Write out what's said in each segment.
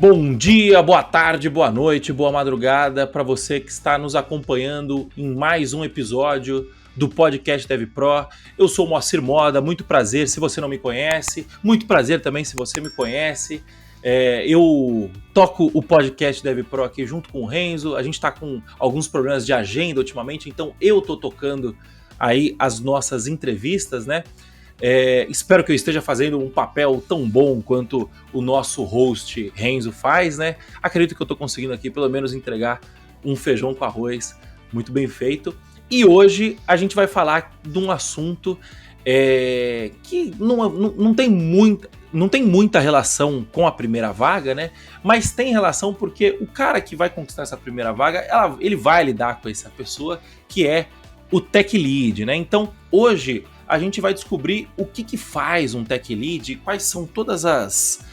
Bom dia, boa tarde, boa noite, boa madrugada para você que está nos acompanhando em mais um episódio do podcast DevPro. Eu sou o Moacir Moda, muito prazer se você não me conhece, muito prazer também se você me conhece. Eu toco o podcast DevPro aqui junto com o Renzo, a gente está com alguns problemas de agenda ultimamente, então eu tô tocando aí as nossas entrevistas, né? Espero que eu esteja fazendo um papel tão bom quanto o nosso host Renzo faz, né? Acredito que eu estou conseguindo aqui pelo menos entregar um feijão com arroz muito bem feito. E hoje a gente vai falar de um assunto que não tem muita relação com a primeira vaga, né? Mas tem relação porque o cara que vai conquistar essa primeira vaga, ele vai lidar com essa pessoa que é o Tech Lead, né? Então hoje a gente vai descobrir o que faz um Tech Lead, quais são todas as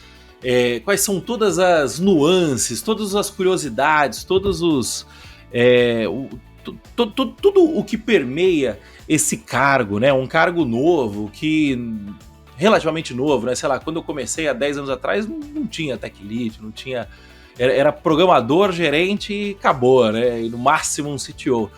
nuances, todas as curiosidades, tudo o que permeia esse cargo, né? Um cargo novo, relativamente novo, né? Sei lá, quando eu comecei há 10 anos atrás, não tinha Tech Lead, não tinha... Era programador, gerente e acabou, né? E no máximo um CTO.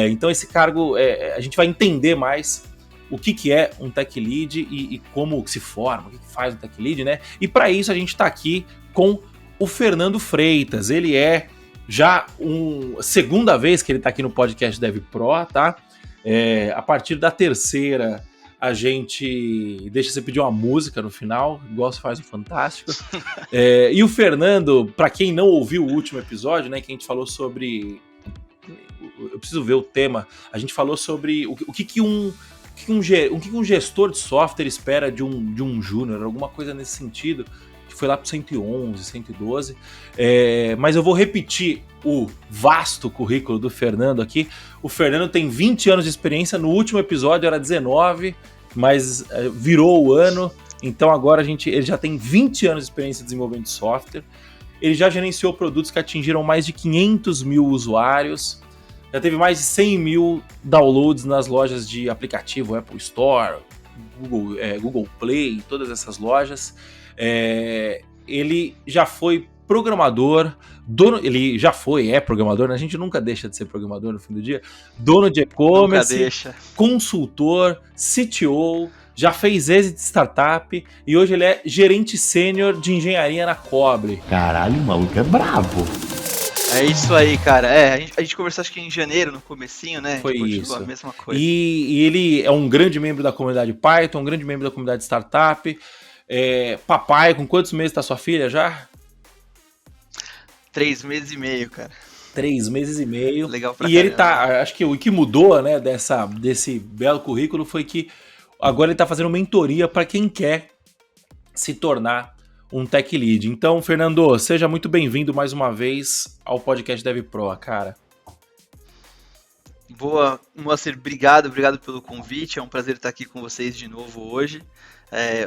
Então esse cargo, a gente vai entender mais o que é um Tech Lead e como se forma, o que faz um Tech Lead, né? E para isso a gente está aqui com o Fernando Freitas. Ele é já segunda vez que ele está aqui no podcast DevPro, tá? A partir da terceira, a gente deixa você pedir uma música no final, igual você faz no Fantástico. E o Fernando, para quem não ouviu o último episódio, né, que a gente falou sobre... Eu preciso ver o tema. A gente falou sobre o que um gestor de software espera de um júnior, alguma coisa nesse sentido, que foi lá para 111, 112. Mas eu vou repetir o vasto currículo do Fernando aqui. O Fernando tem 20 anos de experiência, no último episódio era 19, mas virou o ano, então agora ele já tem 20 anos de experiência desenvolvendo software. Ele já gerenciou produtos que atingiram mais de 500 mil usuários. Já teve mais de 100 mil downloads nas lojas de aplicativo, Apple Store, Google Play, todas essas lojas. Ele já foi programador, é programador, né? A gente nunca deixa de ser programador no fim do dia. Dono de e-commerce, consultor, CTO, já fez exit de startup e hoje ele é gerente sênior de engenharia na Cobre. Caralho, o maluco é brabo. É isso aí, cara. A gente conversou acho que em janeiro, no comecinho, né? Foi isso. A mesma coisa. E ele é um grande membro da comunidade Python, um grande membro da comunidade startup. Papai, com quantos meses tá sua filha já? 3 meses e meio, cara. 3 meses e meio. Legal pra caramba. Ele tá, acho que o que mudou, né, desse belo currículo foi que agora ele tá fazendo mentoria para quem quer se tornar um Tech Lead. Então, Fernando, seja muito bem-vindo mais uma vez ao podcast DevPro, cara. Boa, Moacir, obrigado pelo convite, é um prazer estar aqui com vocês de novo hoje.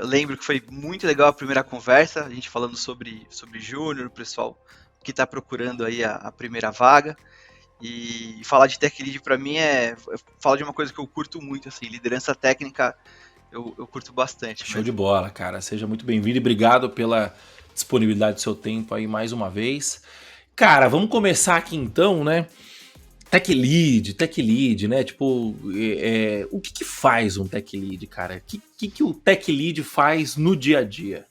Eu lembro que foi muito legal a primeira conversa, a gente falando sobre júnior, o pessoal que está procurando aí a primeira vaga. E falar de Tech Lead para mim falar de uma coisa que eu curto muito, assim, liderança técnica. Eu curto bastante. Show de bola, cara. Seja muito bem-vindo e obrigado pela disponibilidade do seu tempo aí mais uma vez. Cara, vamos começar aqui então, né? Tech Lead, né? Tipo, o que faz um Tech Lead, cara? O que o Tech Lead faz no dia a dia?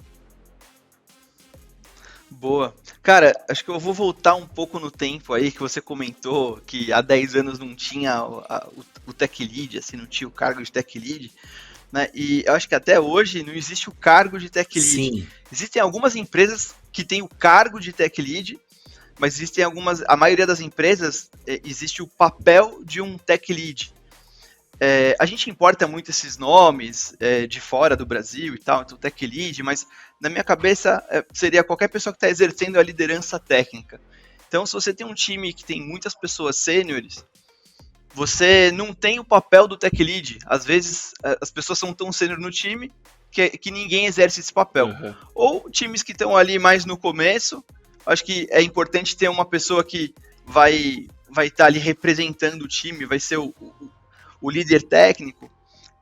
Boa. Cara, acho que eu vou voltar um pouco no tempo aí, que você comentou que há 10 anos não tinha o Tech Lead, assim, não tinha o cargo de Tech Lead. Né? E eu acho que até hoje não existe o cargo de Tech Lead. Sim. Existem algumas empresas que têm o cargo de Tech Lead, mas a maioria das empresas existe o papel de um Tech Lead. A gente importa muito esses nomes de fora do Brasil e tal, então Tech Lead, mas na minha cabeça seria qualquer pessoa que está exercendo a liderança técnica. Então, se você tem um time que tem muitas pessoas sêniores, você não tem o papel do Tech Lead. Às vezes, as pessoas são tão sênior no time que ninguém exerce esse papel. Uhum. Ou times que estão ali mais no começo, acho que é importante ter uma pessoa que vai estar ali representando o time, vai ser o líder técnico,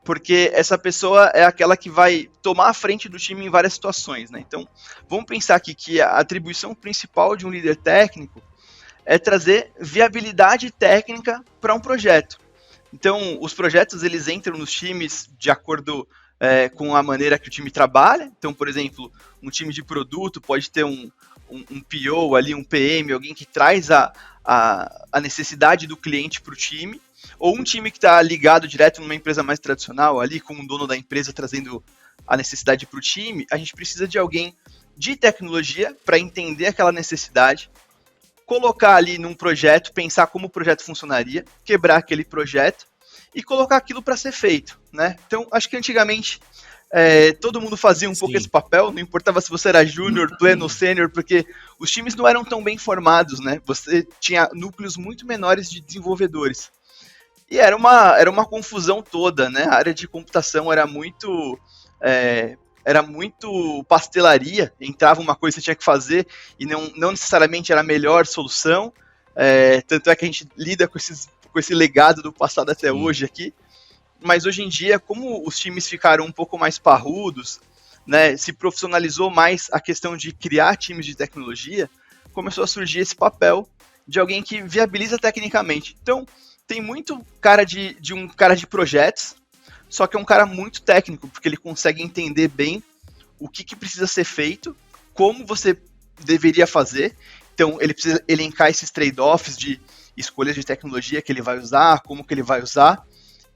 porque essa pessoa é aquela que vai tomar a frente do time em várias situações, né? Então, vamos pensar aqui que a atribuição principal de um líder técnico é trazer viabilidade técnica para um projeto. Então, os projetos eles entram nos times de acordo com a maneira que o time trabalha. Então, por exemplo, um time de produto pode ter um PO ali, um PM, alguém que traz a necessidade do cliente para o time, ou um time que está ligado direto numa empresa mais tradicional, ali com o dono da empresa trazendo a necessidade para o time. A gente precisa de alguém de tecnologia para entender aquela necessidade, colocar ali num projeto, pensar como o projeto funcionaria, quebrar aquele projeto e colocar aquilo para ser feito, né? Então, acho que antigamente todo mundo fazia um pouco esse papel, não importava se você era júnior, pleno ou sênior, porque os times não eram tão bem formados, né? Você tinha núcleos muito menores de desenvolvedores. E era uma confusão toda, né? A área de computação era muito pastelaria, entrava uma coisa que você tinha que fazer e não necessariamente era a melhor solução, tanto é que a gente lida com esse legado do passado até hoje aqui, mas hoje em dia, como os times ficaram um pouco mais parrudos, né, se profissionalizou mais a questão de criar times de tecnologia, começou a surgir esse papel de alguém que viabiliza tecnicamente. Então, tem muito cara de um cara de projetos, só que é um cara muito técnico, porque ele consegue entender bem o que precisa ser feito, como você deveria fazer. Então, ele precisa elencar esses trade-offs de escolhas de tecnologia que ele vai usar, como que ele vai usar,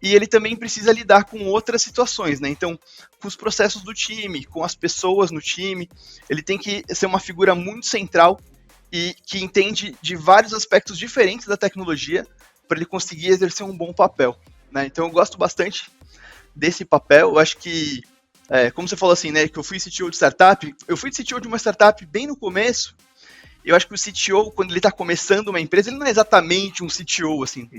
e ele também precisa lidar com outras situações, né? Então, com os processos do time, com as pessoas no time, ele tem que ser uma figura muito central e que entende de vários aspectos diferentes da tecnologia para ele conseguir exercer um bom papel, né? Então, eu gosto bastante desse papel. Eu acho que, como você falou assim, né, que eu fui CTO de startup, eu fui CTO de uma startup bem no começo. Eu acho que o CTO, quando ele está começando uma empresa, ele não é exatamente um CTO, assim.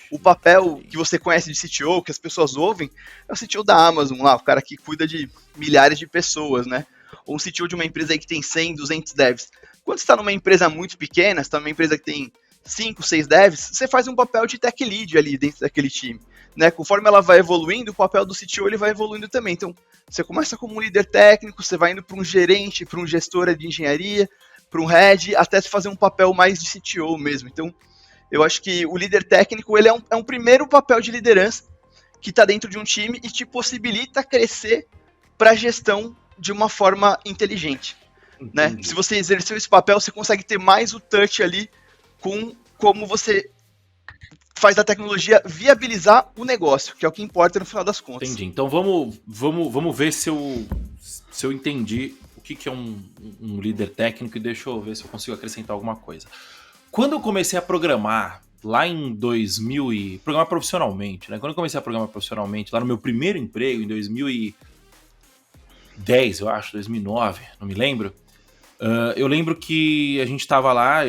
O papel que você conhece de CTO, que as pessoas ouvem, é o CTO da Amazon lá, o cara que cuida de milhares de pessoas, né? Ou um CTO de uma empresa aí que tem 100, 200 devs. Quando você está numa empresa muito pequena, você está numa empresa que tem 5, 6 devs, você faz um papel de tech lead ali dentro daquele time, né? Conforme ela vai evoluindo, o papel do CTO ele vai evoluindo também. Então, você começa como um líder técnico, você vai indo para um gerente, para um gestor de engenharia, para um head, até se fazer um papel mais de CTO mesmo. Então, eu acho que o líder técnico ele é um primeiro papel de liderança que está dentro de um time e te possibilita crescer para a gestão de uma forma inteligente, né? Se você exerceu esse papel, você consegue ter mais o touch ali com como você faz a tecnologia viabilizar o negócio, que é o que importa no final das contas. Entendi. Então vamos ver se eu entendi o que é um líder técnico e deixa eu ver se eu consigo acrescentar alguma coisa. Quando eu comecei a programar, lá em 2000 programar profissionalmente, né? Quando eu comecei a programar profissionalmente, lá no meu primeiro emprego, em 2010, eu acho, 2009, não me lembro. Eu lembro que a gente tava lá,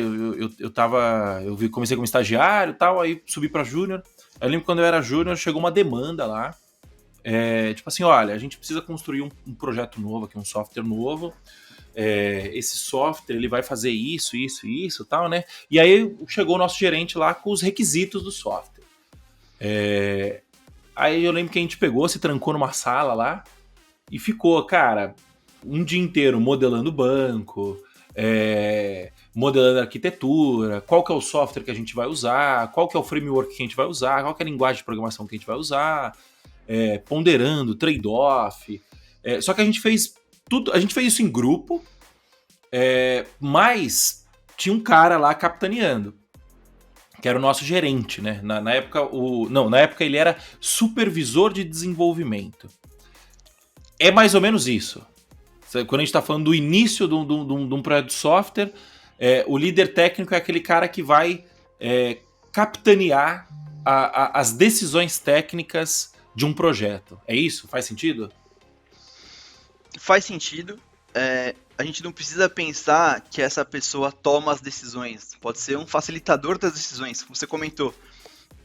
comecei como estagiário e tal, aí subi pra júnior. Eu lembro que quando eu era júnior, chegou uma demanda lá, tipo assim, olha, a gente precisa construir um projeto novo aqui, um software novo, esse software, ele vai fazer isso e tal, né? E aí chegou o nosso gerente lá com os requisitos do software. Aí eu lembro que a gente pegou, se trancou numa sala lá e ficou, cara, um dia inteiro modelando o banco, modelando a arquitetura, qual que é o software que a gente vai usar, qual que é o framework que a gente vai usar, qual que é a linguagem de programação que a gente vai usar, ponderando, trade-off. Só que a gente fez isso em grupo, mas tinha um cara lá capitaneando, que era o nosso gerente, né? Na época ele era supervisor de desenvolvimento. É mais ou menos isso. Quando a gente está falando do início de um projeto de software, o líder técnico é aquele cara que vai capitanear as decisões técnicas de um projeto. É isso? Faz sentido? Faz sentido. A gente não precisa pensar que essa pessoa toma as decisões. Pode ser um facilitador das decisões. Como você comentou,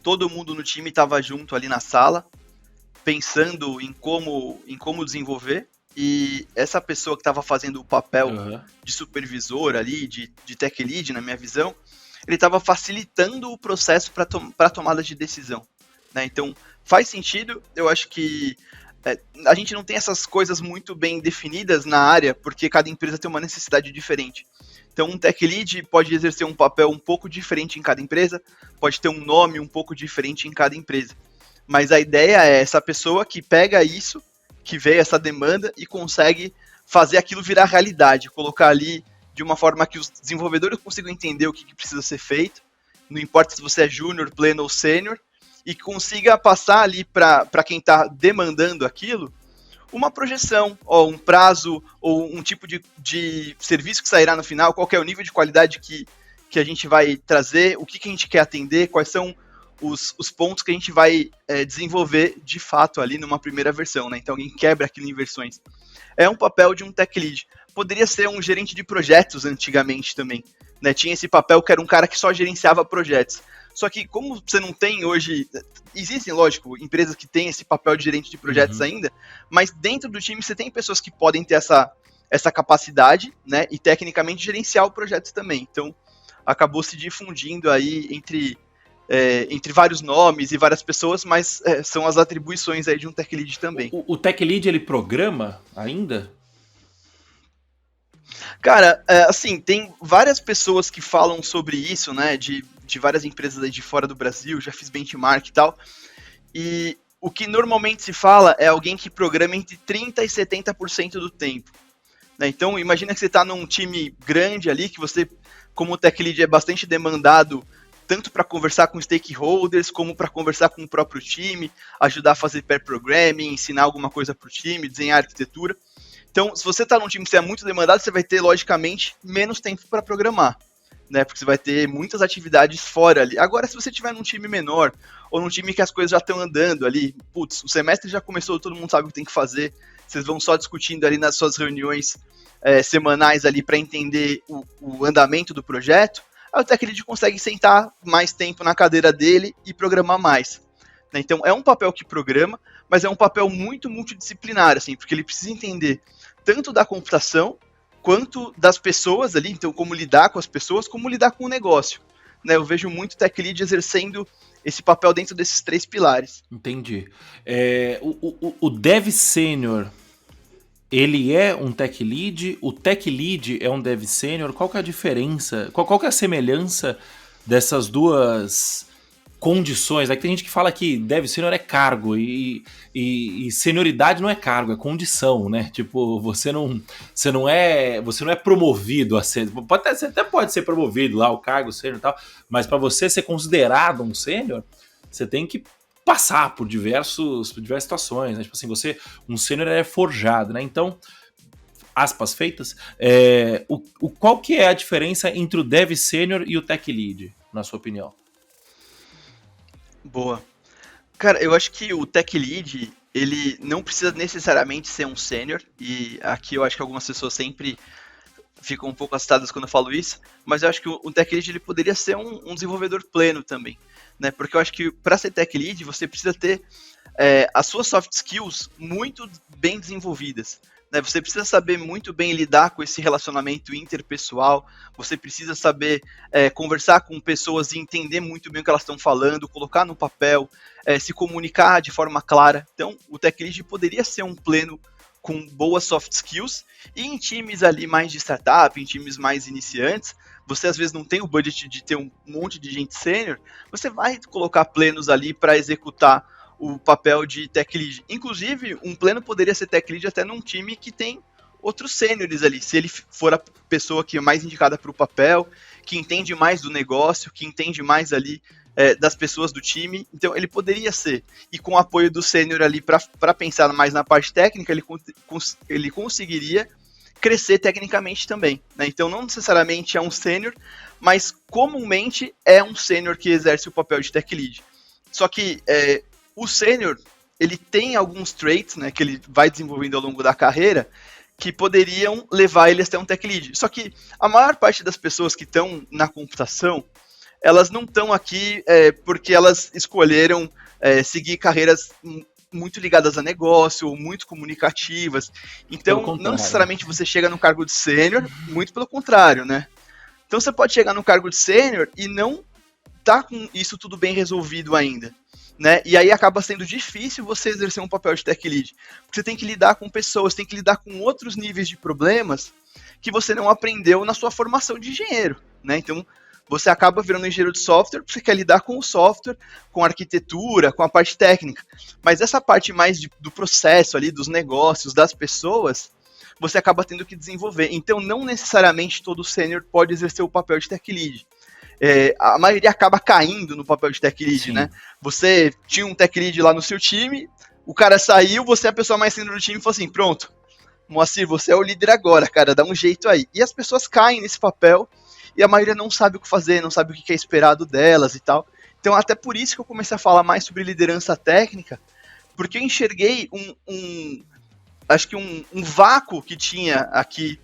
todo mundo no time estava junto ali na sala, pensando em como desenvolver. E essa pessoa que estava fazendo o papel de supervisor ali, de tech lead, na minha visão, ele estava facilitando o processo para tomada de decisão. né? Então, faz sentido, eu acho que a gente não tem essas coisas muito bem definidas na área, porque cada empresa tem uma necessidade diferente. Então, um tech lead pode exercer um papel um pouco diferente em cada empresa, pode ter um nome um pouco diferente em cada empresa. Mas a ideia é essa pessoa que pega isso, que vê essa demanda e consegue fazer aquilo virar realidade, colocar ali de uma forma que os desenvolvedores consigam entender o que precisa ser feito, não importa se você é júnior, pleno ou sênior, e consiga passar ali para quem está demandando aquilo uma projeção, ou um prazo, ou um tipo de serviço que sairá no final, qual que é o nível de qualidade que a gente vai trazer, o que a gente quer atender, quais são os pontos que a gente vai desenvolver de fato ali numa primeira versão, né? Então alguém quebra aquilo em versões. É um papel de um tech lead. Poderia ser um gerente de projetos antigamente também, né? Tinha esse papel que era um cara que só gerenciava projetos. Só que como você não tem hoje, existem, lógico, empresas que têm esse papel de gerente de projetos ainda, mas dentro do time você tem pessoas que podem ter essa capacidade, né, e tecnicamente gerenciar o projeto também. Então, acabou se difundindo aí entre vários nomes e várias pessoas, mas são as atribuições aí de um tech lead também. O tech lead, ele programa ainda? Cara, assim, tem várias pessoas que falam sobre isso, né, de várias empresas aí de fora do Brasil, já fiz benchmark e tal, e o que normalmente se fala é alguém que programa entre 30% e 70% do tempo, né? Então, imagina que você está num time grande ali, que você, como tech lead, é bastante demandado, tanto para conversar com stakeholders, como para conversar com o próprio time, ajudar a fazer pair programming, ensinar alguma coisa para o time, desenhar arquitetura. Então, se você está num time que você é muito demandado, você vai ter, logicamente, menos tempo para programar, né? Porque você vai ter muitas atividades fora ali. Agora, se você estiver num time menor, ou num time que as coisas já estão andando ali, putz, o semestre já começou, todo mundo sabe o que tem que fazer, vocês vão só discutindo ali nas suas reuniões semanais ali para entender o andamento do projeto, aí o tech lead consegue sentar mais tempo na cadeira dele e programar mais, né? Então, é um papel que programa, mas é um papel muito multidisciplinar, assim, porque ele precisa entender tanto da computação, quanto das pessoas ali, então como lidar com as pessoas, como lidar com o negócio, né? Eu vejo muito tech lead exercendo esse papel dentro desses 3 pilares. Entendi. O dev sênior, ele é um tech lead? O tech lead é um dev sênior? Qual que é a diferença? Qual que é a semelhança dessas duas condições? Tem gente que fala que dev sênior é cargo e senioridade não é cargo, é condição, né? Tipo, você não é promovido a ser, você até pode ser promovido lá, o cargo sênior e tal, mas para você ser considerado um sênior, você tem que passar por diversas situações, né? Tipo assim, um sênior é forjado, né? Então, aspas feitas, qual que é a diferença entre o dev sênior e o tech lead, na sua opinião? Boa. Cara, eu acho que o tech lead, ele não precisa necessariamente ser um sênior, e aqui eu acho que algumas pessoas sempre ficam um pouco assustadas quando eu falo isso, mas eu acho que o tech lead ele poderia ser um desenvolvedor pleno também, né? Porque eu acho que para ser tech lead você precisa ter as suas soft skills muito bem desenvolvidas, né? Você precisa saber muito bem lidar com esse relacionamento interpessoal, você precisa saber conversar com pessoas e entender muito bem o que elas estão falando, colocar no papel, se comunicar de forma clara. Então, o tech lead poderia ser um pleno com boas soft skills, e em times ali mais de startup, em times mais iniciantes, você às vezes não tem o budget de ter um monte de gente sênior, você vai colocar plenos ali para executar o papel de tech lead. Inclusive, um pleno poderia ser tech lead até num time que tem outros sêniores ali, se ele for a pessoa que é mais indicada para o papel, que entende mais do negócio, que entende mais ali das pessoas do time, então ele poderia ser, e com o apoio do sênior ali para pensar mais na parte técnica, ele conseguiria crescer tecnicamente também, né? Então não necessariamente é um sênior, mas comumente é um sênior que exerce o papel de tech lead. Só que o sênior, ele tem alguns traits, né, que ele vai desenvolvendo ao longo da carreira, que poderiam levar ele até um tech lead. Só que a maior parte das pessoas que estão na computação, elas não estão aqui porque elas escolheram seguir carreiras muito ligadas a negócio, ou muito comunicativas. Então, não necessariamente você chega no cargo de sênior, muito pelo contrário, né? Então, você pode chegar no cargo de sênior e não tá com isso tudo bem resolvido ainda, né? E aí acaba sendo difícil você exercer um papel de tech lead, porque você tem que lidar com pessoas, tem que lidar com outros níveis de problemas que você não aprendeu na sua formação de engenheiro, né? Então, você acaba virando engenheiro de software, porque você quer lidar com o software, com a arquitetura, com a parte técnica. Mas essa parte mais do processo ali, dos negócios, das pessoas, você acaba tendo que desenvolver. Então, não necessariamente todo sênior pode exercer o papel de tech lead. A maioria acaba caindo no papel de tech lead, né? Você tinha um tech lead lá no seu time, o cara saiu, você é a pessoa mais sênior do time e falou assim, pronto, Moacir, você é o líder agora, cara, dá um jeito aí. E as pessoas caem nesse papel, e a maioria não sabe o que fazer, não sabe o que é esperado delas e tal. Então, até por isso que eu comecei a falar mais sobre liderança técnica, porque eu enxerguei acho que um vácuo que tinha aqui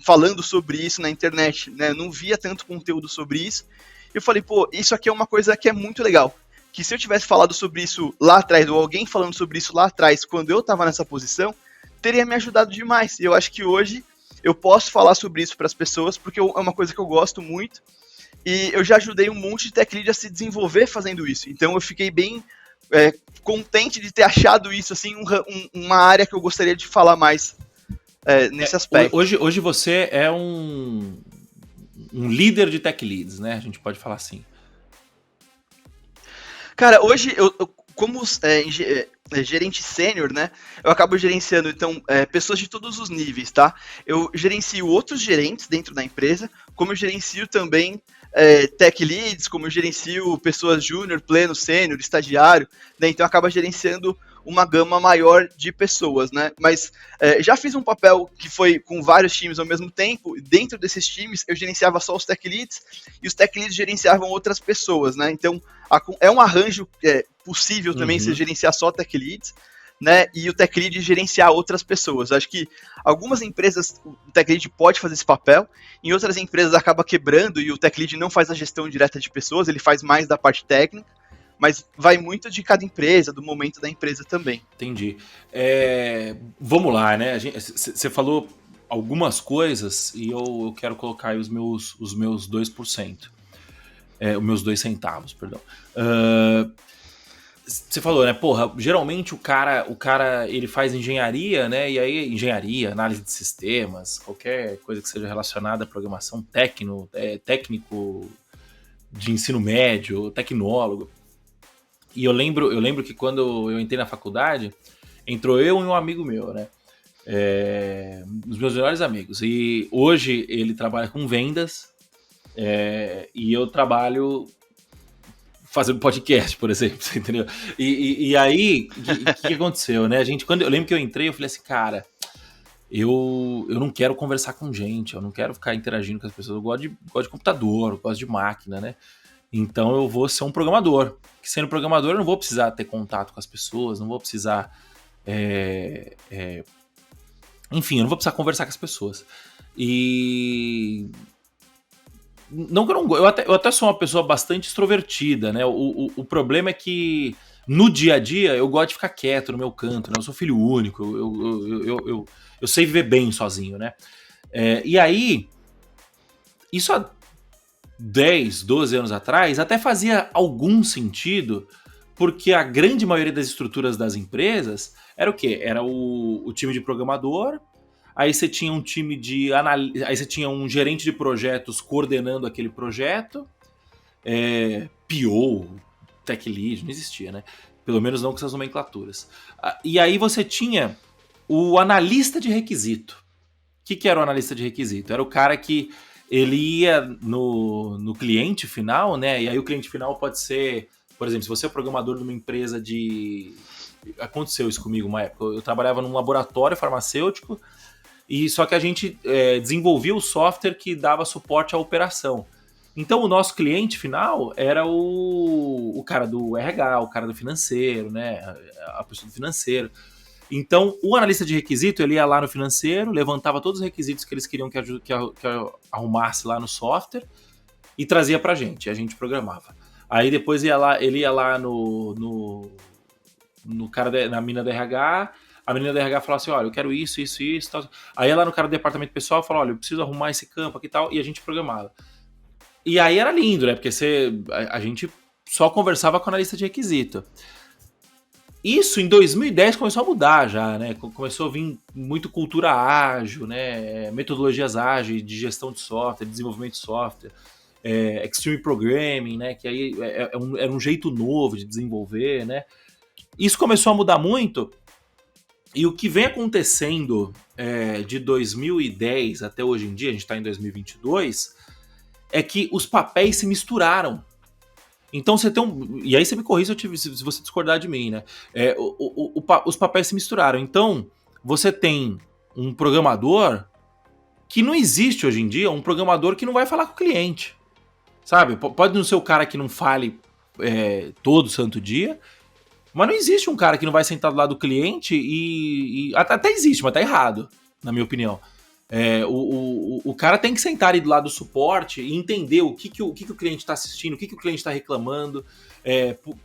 falando sobre isso na internet, né? Eu não via tanto conteúdo sobre isso. Eu falei, pô, isso aqui é uma coisa que é muito legal. Que se eu tivesse falado sobre isso lá atrás, ou alguém falando sobre isso lá atrás, quando eu estava nessa posição, teria me ajudado demais. E eu acho que hoje eu posso falar sobre isso para as pessoas, porque é uma coisa que eu gosto muito, e eu já ajudei um monte de tech lead a se desenvolver fazendo isso. Então eu fiquei bem contente de ter achado isso, assim, uma área que eu gostaria de falar mais nesse aspecto. Hoje você é um líder de tech leads, né? A gente pode falar assim. Cara, hoje como gerente sênior, né, eu acabo gerenciando, então, pessoas de todos os níveis, tá? Eu gerencio outros gerentes dentro da empresa, como eu gerencio também tech leads, como eu gerencio pessoas júnior, pleno, sênior, estagiário, né? Então acaba gerenciando uma gama maior de pessoas, né? Mas já fiz um papel que foi com vários times ao mesmo tempo, dentro desses times eu gerenciava só os tech leads, e os tech leads gerenciavam outras pessoas, né? Então é um arranjo possível também você gerenciar só tech leads, né? E o tech lead gerenciar outras pessoas. Acho que algumas empresas o tech lead pode fazer esse papel, em outras empresas acaba quebrando e o tech lead não faz a gestão direta de pessoas, ele faz mais da parte técnica, mas vai muito de cada empresa, do momento da empresa também. Entendi. Vamos lá, né? Você falou algumas coisas e eu quero colocar aí os meus 2%. Os meus 2 centavos, perdão. Você falou, né? Porra, geralmente o cara ele faz engenharia, né? E aí engenharia, análise de sistemas, qualquer coisa que seja relacionada à programação, técnico de ensino médio, tecnólogo. E eu lembro que quando eu entrei na faculdade, entrou eu e um amigo meu, né? Os meus melhores amigos. E hoje ele trabalha com vendas e eu trabalho fazendo podcast, por exemplo, você entendeu? E aí, o que aconteceu, né? Eu lembro que eu entrei, eu falei assim, cara, eu não quero conversar com gente, eu não quero ficar interagindo com as pessoas, eu gosto de computador, eu gosto de máquina, né? Então eu vou ser um programador. Que sendo programador eu não vou precisar ter contato com as pessoas, não vou precisar... enfim, eu não vou precisar conversar com as pessoas. E... Não que eu até sou uma pessoa bastante extrovertida, né? O problema é que no dia a dia eu gosto de ficar quieto no meu canto, né? Eu sou filho único, eu sei viver bem sozinho, né? E aí, isso há 10, 12 anos atrás até fazia algum sentido, porque a grande maioria das estruturas das empresas era o quê? Era o time de programador. Aí você tinha um time de aí você tinha um gerente de projetos coordenando aquele projeto, PO, Tech Lead, não existia, né? Pelo menos não com essas nomenclaturas. E aí você tinha o analista de requisito. O que era o analista de requisito? Era o cara que ele ia no cliente final, né? E aí o cliente final pode ser, por exemplo, se você é programador de uma empresa de... Aconteceu isso comigo uma época. Eu trabalhava num laboratório farmacêutico, e só que a gente desenvolvia o software que dava suporte à operação. Então o nosso cliente final era o cara do RH, o cara do financeiro, né? A pessoa do financeiro. Então o analista de requisito ele ia lá no financeiro, levantava todos os requisitos que eles queriam que eu arrumasse lá no software e trazia pra gente, a gente programava. Aí depois ele ia lá no cara na mina do RH. A menina da RH falava assim, olha, eu quero isso, tal. Aí ela no cara do departamento pessoal falou, olha, eu preciso arrumar esse campo aqui e tal, e a gente programava. E aí era lindo, né, porque a gente só conversava com a analista de requisito. Isso em 2010 começou a mudar já, né? Começou a vir muito cultura ágil, né? Metodologias ágeis de gestão de software, desenvolvimento de software, Extreme Programming, né? Que aí era um jeito novo de desenvolver, né? Isso começou a mudar muito, e o que vem acontecendo de 2010 até hoje em dia, a gente está em 2022, é que os papéis se misturaram. Então você tem um. E aí você me corrija se você discordar de mim, né? Os papéis se misturaram. Então, você tem um programador que não existe hoje em dia, um programador que não vai falar com o cliente. Sabe? Pode não ser o cara que não fale todo santo dia, mas não existe um cara que não vai sentar do lado do cliente até existe, mas tá errado, na minha opinião. O cara tem que sentar ali do lado do suporte e entender o que o cliente está assistindo, o que o cliente está reclamando,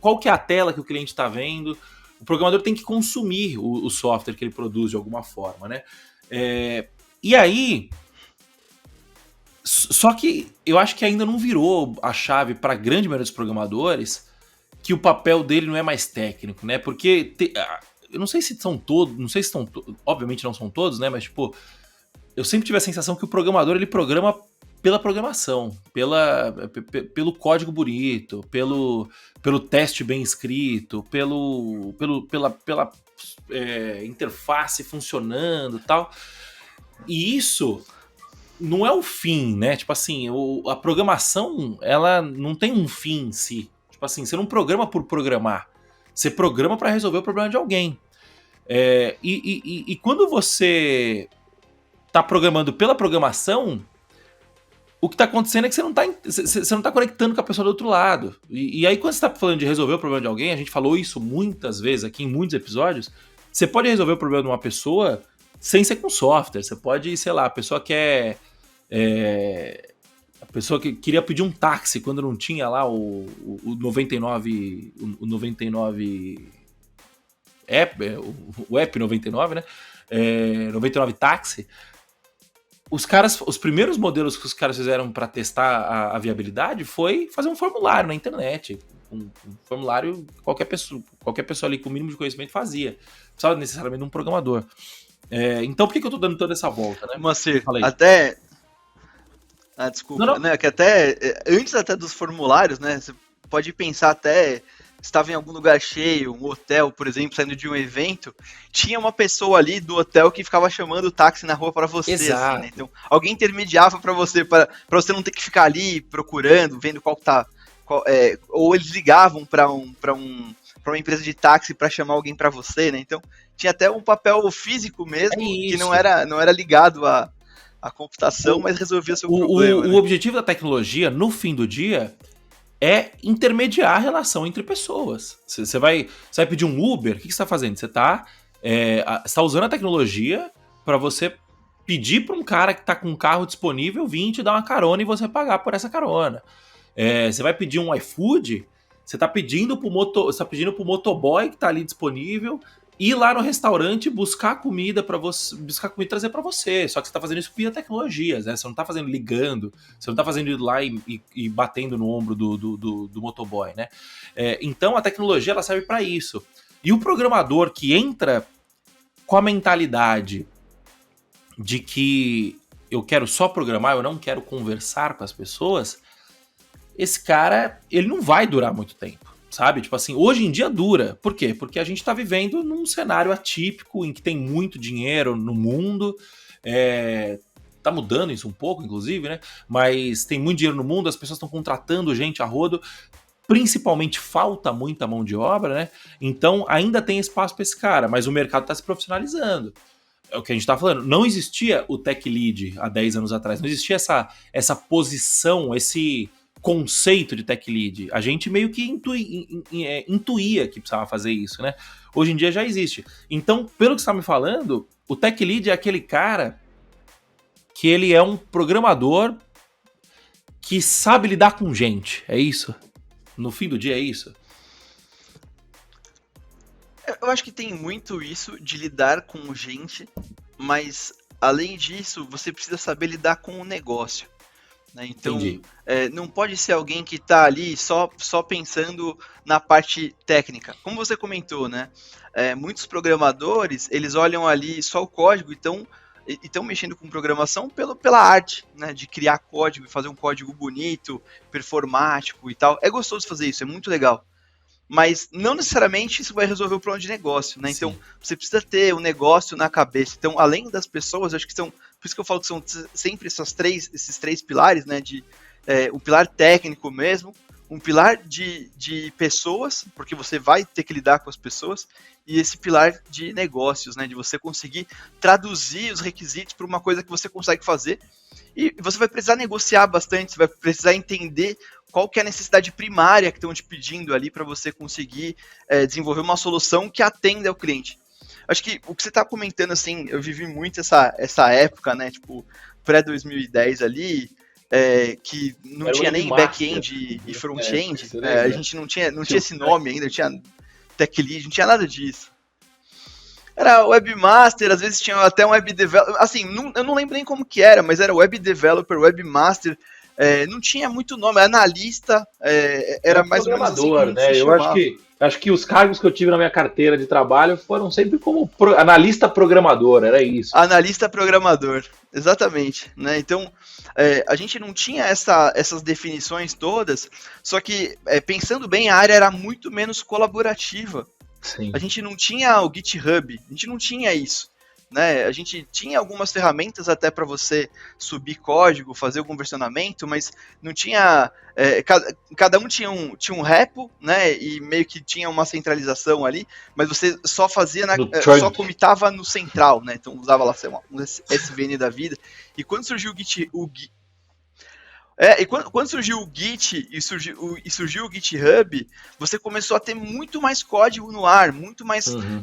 qual que é a tela que o cliente está vendo. O programador tem que consumir o software que ele produz de alguma forma, né? E aí, só que eu acho que ainda não virou a chave para a grande maioria dos programadores que o papel dele não é mais técnico, né? Porque eu não sei se são todos, não sei se estão, obviamente não são todos, né? Mas tipo, eu sempre tive a sensação que o programador ele programa pela programação, pelo código bonito, pelo teste bem escrito, pela interface funcionando e tal. E isso não é o fim, né? Tipo assim, a programação, ela não tem um fim em si. Tipo assim, você não programa por programar. Você programa para resolver o problema de alguém. E quando você tá programando pela programação, o que tá acontecendo é que você não tá conectando com a pessoa do outro lado. E aí, quando você tá falando de resolver o problema de alguém, a gente falou isso muitas vezes aqui em muitos episódios, você pode resolver o problema de uma pessoa sem ser com software. Você pode, sei lá, a pessoa quer... a pessoa que queria pedir um táxi quando não tinha lá o 99... O 99... o app 99, né? 99 táxi. Os primeiros modelos que os caras fizeram para testar a viabilidade foi fazer um formulário na internet. Um formulário que qualquer pessoa ali com o mínimo de conhecimento fazia. Não precisava necessariamente de um programador. Então por que eu tô dando toda essa volta, né? Moacir, até... desculpa. Não. Né, que até antes até dos formulários, né? Você pode pensar até... Estava em algum lugar cheio, um hotel, por exemplo, saindo de um evento, tinha uma pessoa ali do hotel que ficava chamando o táxi na rua para você. Assim, né? Então, alguém intermediava para você você não ter que ficar ali procurando, vendo qual tá... ou eles ligavam para uma empresa de táxi para chamar alguém para você, né? Então, tinha até um papel físico mesmo, que não era ligado à computação, mas resolvia o seu problema. O objetivo da tecnologia, no fim do dia, é intermediar a relação entre pessoas. Você vai pedir um Uber, o que você está fazendo? Você está usando a tecnologia para você pedir para um cara que está com um carro disponível vir te dar uma carona e você pagar por essa carona. Você vai pedir um iFood, você está pedindo para o motoboy que está ali disponível ir lá no restaurante buscar comida e trazer para você. Só que você está fazendo isso via tecnologias, né? Você não está fazendo ligando, você não está fazendo ir lá e batendo no ombro do motoboy, né? Então a tecnologia ela serve para isso. E o programador que entra com a mentalidade de que eu quero só programar, eu não quero conversar com as pessoas, esse cara ele não vai durar muito tempo. Sabe? Tipo assim, hoje em dia dura. Por quê? Porque a gente tá vivendo num cenário atípico em que tem muito dinheiro no mundo. Tá mudando isso um pouco, inclusive, né? Mas tem muito dinheiro no mundo, as pessoas estão contratando gente a rodo. Principalmente falta muita mão de obra, né? Então ainda tem espaço para esse cara, mas o mercado tá se profissionalizando. É o que a gente tá falando. Não existia o Tech Lead há 10 anos atrás. Não existia essa posição, esse conceito de Tech Lead. A gente meio que intuía que precisava fazer isso, né? Hoje em dia já existe. Então, pelo que você está me falando, o Tech Lead é aquele cara que ele é um programador que sabe lidar com gente. É isso? No fim do dia é isso? Eu acho que tem muito isso de lidar com gente, mas além disso, você precisa saber lidar com o negócio. né? Então, Entendi. não pode ser alguém que está ali só pensando na parte técnica. Como você comentou, né? Muitos programadores, eles olham ali só o código e estão mexendo com programação pela arte, né? De criar código e fazer um código bonito, performático e tal. É gostoso fazer isso, é muito legal. Mas não necessariamente isso vai resolver o problema de negócio, né? Então, Sim. você precisa ter um negócio na cabeça. Então, além das pessoas, acho que são, por isso que eu falo que são sempre esses três pilares, né? Um pilar técnico mesmo, um pilar de pessoas, porque você vai ter que lidar com as pessoas, e esse pilar de negócios, né? De você conseguir traduzir os requisitos para uma coisa que você consegue fazer. E você vai precisar negociar bastante, você vai precisar entender qual que é a necessidade primária que estão te pedindo ali para você conseguir desenvolver uma solução que atenda ao cliente. Acho que o que você está comentando, assim, eu vivi muito essa época, né, tipo, pré-2010 ali, que não Era o tinha nem webmaster. back-end e front-end, você lembra? a gente não tinha esse nome ainda, não tinha tech lead, não tinha nada disso. Era webmaster, às vezes tinha até um web developer, assim, eu não lembro nem como que era, mas era web developer, webmaster, não tinha muito nome, analista, era mais ou menos assim que a Programador, gente se né? Eu chamava. acho que os cargos que eu tive na minha carteira de trabalho foram sempre como analista programador, era isso. Analista programador, exatamente, né? Então, a gente não tinha essas definições todas, só que, pensando bem, a área era muito menos colaborativa. Sim. A gente não tinha o GitHub, a gente não tinha isso, né? A gente tinha algumas ferramentas até para você subir código, fazer o conversionamento, mas não tinha... cada um tinha um repo, né? E meio que tinha uma centralização ali, mas você só fazia, só comitava no central, né? Então usava lá, sei lá, um SVN da vida. E quando surgiu quando surgiu o Git e surgiu o GitHub, você começou a ter muito mais código no ar,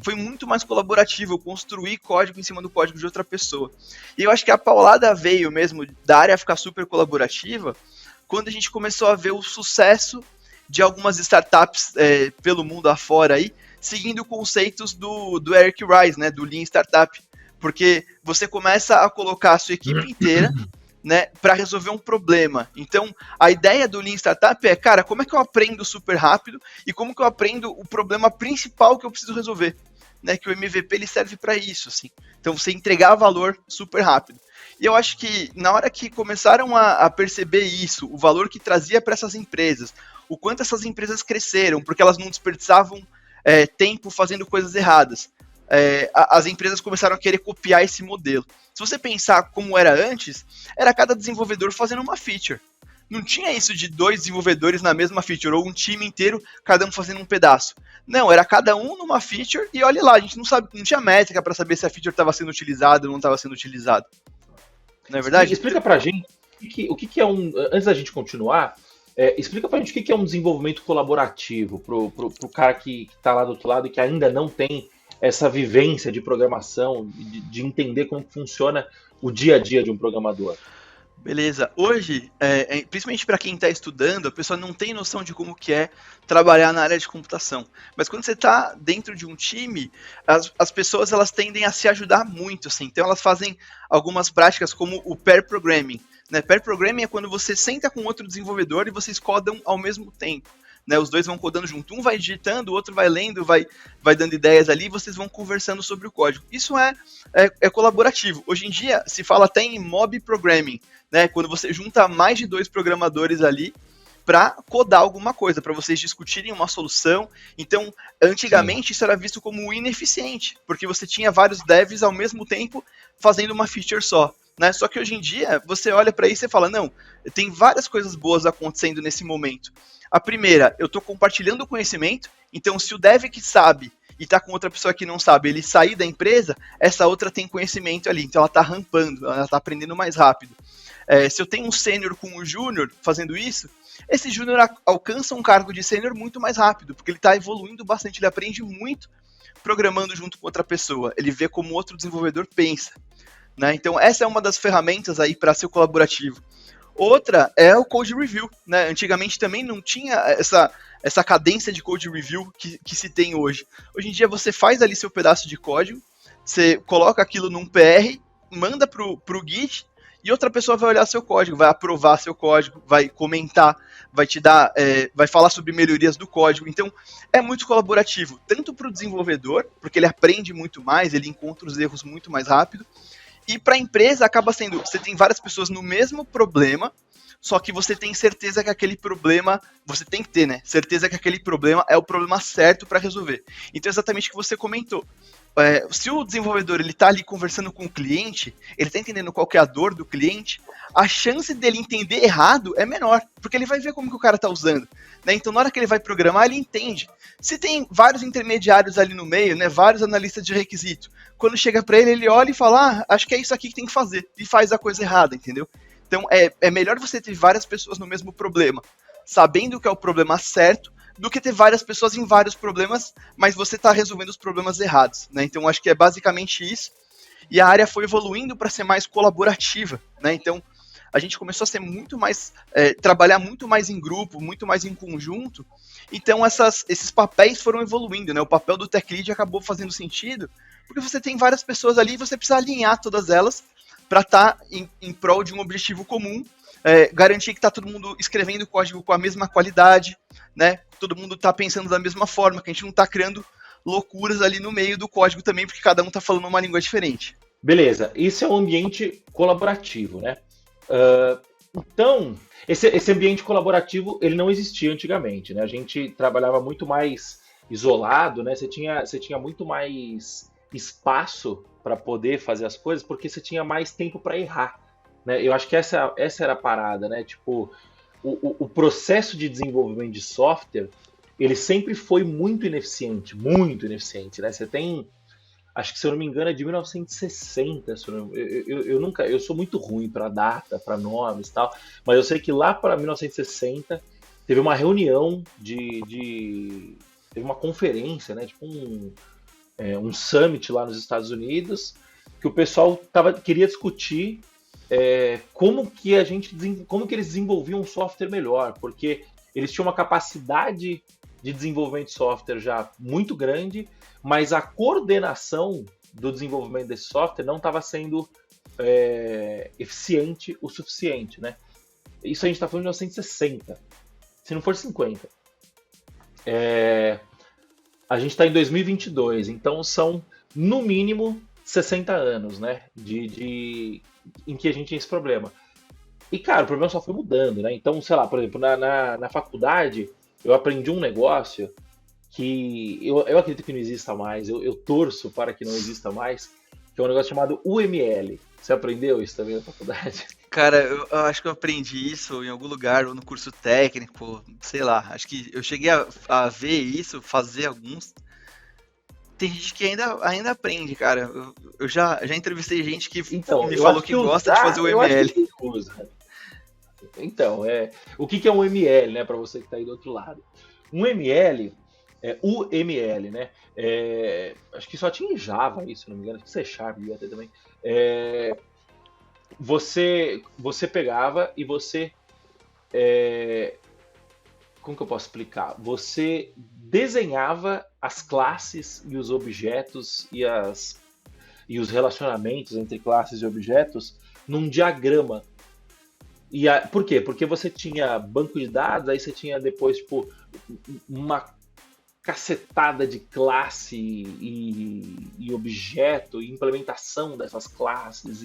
foi muito mais colaborativo, construir código em cima do código de outra pessoa. E eu acho que a paulada veio mesmo da área ficar super colaborativa quando a gente começou a ver o sucesso de algumas startups pelo mundo afora aí, seguindo conceitos do Eric Ries, né, do Lean Startup. Porque você começa a colocar a sua equipe inteira, né, para resolver um problema. Então, a ideia do Lean Startup é, cara, como é que eu aprendo super rápido e como que eu aprendo o problema principal que eu preciso resolver, né, que o MVP ele serve para isso, assim. Então, você entregar valor super rápido. E eu acho que na hora que começaram a perceber isso, o valor que trazia para essas empresas, o quanto essas empresas cresceram, porque elas não desperdiçavam tempo fazendo coisas erradas, as empresas começaram a querer copiar esse modelo. Se você pensar como era antes, era cada desenvolvedor fazendo uma feature. Não tinha isso de 2 desenvolvedores na mesma feature, ou um time inteiro, cada um fazendo um pedaço. Não, era cada um numa feature, e olha lá, a gente não tinha métrica para saber se a feature estava sendo utilizada ou não estava sendo utilizada. Não é verdade? Explica pra gente o que é antes da gente continuar, explica pra gente o que é um desenvolvimento colaborativo pro cara que tá lá do outro lado e que ainda não tem essa vivência de programação, de entender como funciona o dia a dia de um programador. Beleza. Hoje, principalmente para quem está estudando, a pessoa não tem noção de como que é trabalhar na área de computação. Mas quando você está dentro de um time, as pessoas elas tendem a se ajudar muito, assim. Então elas fazem algumas práticas como o pair programming, né? Pair programming é quando você senta com outro desenvolvedor e vocês codam ao mesmo tempo. Né, os dois vão codando junto, um vai digitando, o outro vai lendo, vai dando ideias ali, e vocês vão conversando sobre o código. Isso é colaborativo. Hoje em dia se fala até em mob programming, né, quando você junta mais de 2 programadores ali para codar alguma coisa, para vocês discutirem uma solução. Então, antigamente isso era visto como ineficiente, porque você tinha vários devs ao mesmo tempo fazendo uma feature só. Né? Só que hoje em dia, você olha para isso e fala, não, tem várias coisas boas acontecendo nesse momento. A primeira, eu estou compartilhando o conhecimento, então se o dev que sabe e está com outra pessoa que não sabe, ele sair da empresa, essa outra tem conhecimento ali, então ela está rampando, ela está aprendendo mais rápido. Se eu tenho um sênior com um júnior fazendo isso, esse júnior alcança um cargo de sênior muito mais rápido, porque ele está evoluindo bastante, ele aprende muito programando junto com outra pessoa, ele vê como outro desenvolvedor pensa. Né? Então essa é uma das ferramentas aí para ser colaborativo. Outra é o code review, né? Antigamente também não tinha essa cadência de code review que se tem hoje. Hoje em dia você faz ali seu pedaço de código, você coloca aquilo num PR, manda pro Git, e outra pessoa vai olhar seu código, vai aprovar seu código, vai comentar, vai te dar, vai falar sobre melhorias do código. Então, é muito colaborativo, tanto para o desenvolvedor, porque ele aprende muito mais, ele encontra os erros muito mais rápido, e para a empresa acaba sendo, você tem várias pessoas no mesmo problema, só que você tem certeza que aquele problema, você tem que ter, né? Certeza que aquele problema é o problema certo para resolver. Então, exatamente o que você comentou. Se o desenvolvedor ele tá ali conversando com o cliente, ele está entendendo qual que é a dor do cliente, a chance dele entender errado é menor, porque ele vai ver como que o cara está usando. Né? Então, na hora que ele vai programar, ele entende. Se tem vários intermediários ali no meio, né, vários analistas de requisito, quando chega para ele, ele olha e fala, acho que é isso aqui que tem que fazer, e faz a coisa errada, entendeu? Então, é melhor você ter várias pessoas no mesmo problema, sabendo que é o problema certo, do que ter várias pessoas em vários problemas, mas você está resolvendo os problemas errados. Né? Então, acho que é basicamente isso. E a área foi evoluindo para ser mais colaborativa. Né? Então, a gente começou a ser muito mais, trabalhar muito mais em grupo, muito mais em conjunto. Então, esses papéis foram evoluindo. Né? O papel do Tech Lead acabou fazendo sentido, porque você tem várias pessoas ali e você precisa alinhar todas elas para estar em prol de um objetivo comum, garantir que está todo mundo escrevendo código com a mesma qualidade, né? Todo mundo está pensando da mesma forma, que a gente não está criando loucuras ali no meio do código também, porque cada um está falando uma língua diferente. Beleza, isso é um ambiente colaborativo, né? Então, esse ambiente colaborativo, ele não existia antigamente, né? A gente trabalhava muito mais isolado, né? Você tinha muito mais espaço para poder fazer as coisas, porque você tinha mais tempo para errar, né? Eu acho que essa era a parada, né? Tipo, o processo de desenvolvimento de software, ele sempre foi muito ineficiente, né? Você tem, acho que se eu não me engano é de 1960, eu sou muito ruim para data, para nomes e tal, mas eu sei que lá para 1960 teve uma reunião teve uma conferência, né? Tipo um summit lá nos Estados Unidos, que o pessoal queria discutir como que eles desenvolviam um software melhor, porque eles tinham uma capacidade de desenvolvimento de software já muito grande, mas a coordenação do desenvolvimento desse software não estava sendo eficiente o suficiente, né? Isso a gente está falando de 1960, se não for 50. A gente está em 2022, então são, no mínimo, 60 anos, né? Em que a gente tinha esse problema. E, cara, o problema só foi mudando, né? Então, sei lá, por exemplo, na faculdade, eu aprendi um negócio que eu acredito que não exista mais, eu torço para que não exista mais, que é um negócio chamado UML. Você aprendeu isso também na faculdade? Cara, eu acho que eu aprendi isso em algum lugar, ou no curso técnico, sei lá. Acho que eu cheguei a ver isso, fazer alguns. Tem gente que ainda aprende, cara. Eu já entrevistei gente que me falou que gosta de fazer o ML. Então, o que é um ML, né, para você que está aí do outro lado? Um ML, UML, né? Acho que só tinha em Java isso, se não me engano, acho que C# devia ter também. Você pegava e você... como que eu posso explicar? Você desenhava as classes e os objetos e os relacionamentos entre classes e objetos num diagrama. Por quê? Porque você tinha banco de dados, aí você tinha depois tipo, uma cacetada de classe e objeto, e implementação dessas classes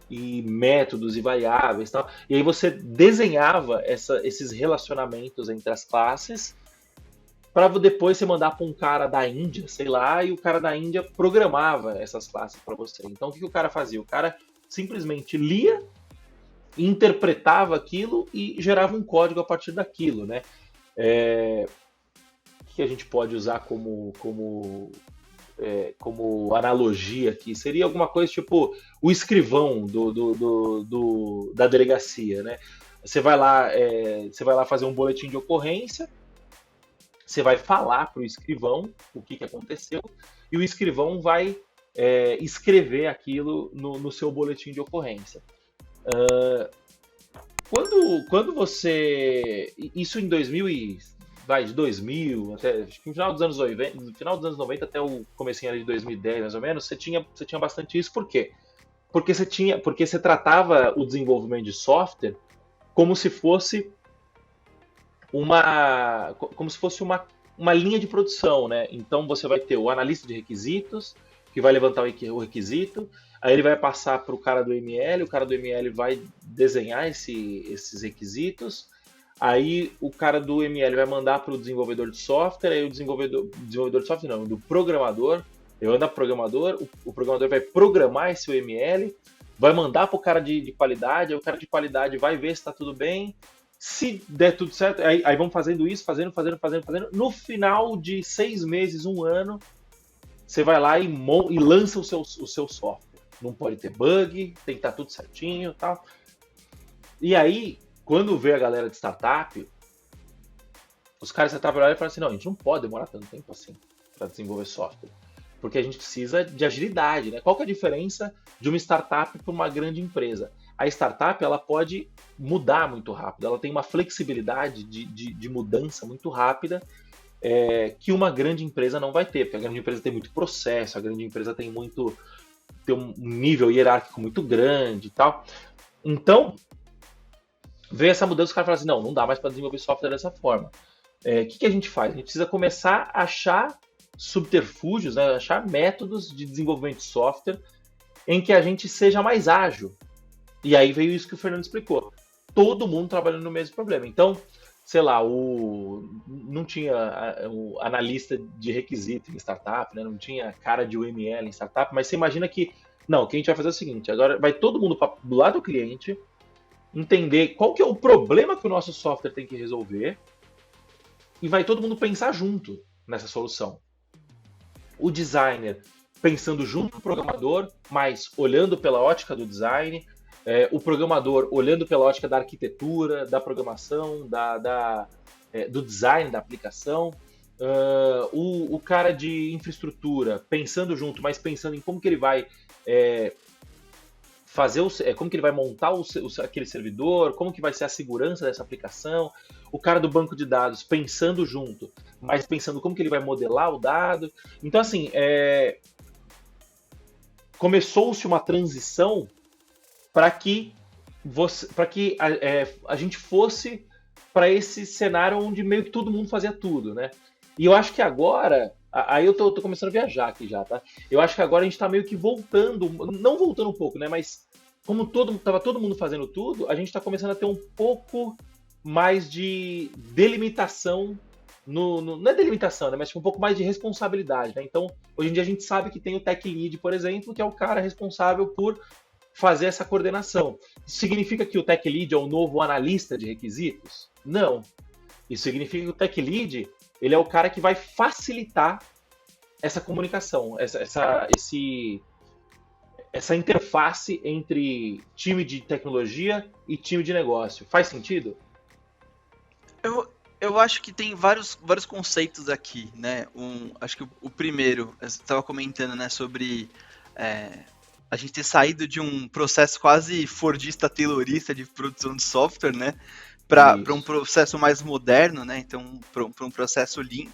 e métodos e variáveis e tal. E aí você desenhava esses relacionamentos entre as classes para depois você mandar para um cara da Índia, sei lá, e o cara da Índia programava essas classes para você. Então o que o cara fazia? O cara simplesmente lia, interpretava aquilo e gerava um código a partir daquilo, né? Que a gente pode usar como analogia aqui? Seria alguma coisa tipo o escrivão da delegacia, né? Você vai lá fazer um boletim de ocorrência, você vai falar para o escrivão o que aconteceu e o escrivão vai escrever aquilo no seu boletim de ocorrência. Quando você... Isso em 2000 de 2000 até acho que no final dos anos 90, até o comecinho ali de 2010 mais ou menos, você tinha bastante isso. Por quê? porque você tratava o desenvolvimento de software como se fosse uma linha de produção, né? Então você vai ter o analista de requisitos, que vai levantar o requisito, aí ele vai passar para o cara do ML vai desenhar esses requisitos, aí o cara do ML vai mandar para o desenvolvedor de software, aí o desenvolvedor de software não, do programador, eu ando programador, o programador vai programar esse UML, vai mandar para o cara de qualidade, aí o cara de qualidade vai ver se está tudo bem. Se der tudo certo, aí vamos fazendo isso, fazendo. No final de 6 meses, 1 ano, você vai lá e lança o seu software. Não pode ter bug, tem que estar tudo certinho e tal. E aí, quando vê a galera de startup, os caras de startup olham e falam assim, não, a gente não pode demorar tanto tempo assim para desenvolver software. Porque a gente precisa de agilidade, né? Qual que é a diferença de uma startup para uma grande empresa? A startup, ela pode mudar muito rápido, ela tem uma flexibilidade de mudança muito rápida, que uma grande empresa não vai ter, porque a grande empresa tem muito processo, a grande empresa tem um nível hierárquico muito grande e tal. Então, vê essa mudança, os caras falam assim, não dá mais para desenvolver software dessa forma. O que a gente faz? A gente precisa começar a achar subterfúgios, né? Achar métodos de desenvolvimento de software em que a gente seja mais ágil. E aí veio isso que o Fernando explicou. Todo mundo trabalhando no mesmo problema. Então, sei lá, não tinha o analista de requisito em startup, né? Não tinha cara de UML em startup, mas você imagina que, não, o que a gente vai fazer é o seguinte, agora vai todo mundo do lado do cliente, entender qual que é o problema que o nosso software tem que resolver, e vai todo mundo pensar junto nessa solução. O designer pensando junto com o programador, mas olhando pela ótica do design, o programador olhando pela ótica da arquitetura, da programação, do design da aplicação, o cara de infraestrutura pensando junto, mas pensando em como que ele vai como que ele vai montar aquele servidor, como que vai ser a segurança dessa aplicação, o cara do banco de dados pensando junto, mas pensando como que ele vai modelar o dado. Então, assim, começou-se uma transição para que a gente fosse para esse cenário onde meio que todo mundo fazia tudo, né? E eu acho que agora, aí eu tô começando a viajar aqui já, tá? Eu acho que agora a gente tá meio que voltando, não voltando um pouco, né? Mas como tava todo mundo fazendo tudo, a gente tá começando a ter um pouco mais de delimitação, não é delimitação, né? Mas um pouco mais de responsabilidade, né? Então, hoje em dia a gente sabe que tem o Tech Lead, por exemplo, que é o cara responsável por fazer essa coordenação. Isso significa que o Tech Lead é o novo analista de requisitos? Não. Isso significa que o Tech Lead ele é o cara que vai facilitar essa comunicação, essa interface entre time de tecnologia e time de negócio. Faz sentido? Eu acho que tem vários conceitos aqui, né? Acho que o primeiro, você estava comentando, né, sobre a gente ter saído de um processo quase fordista, taylorista de produção de software, né? Para um processo mais moderno, né? Então, para um processo lean.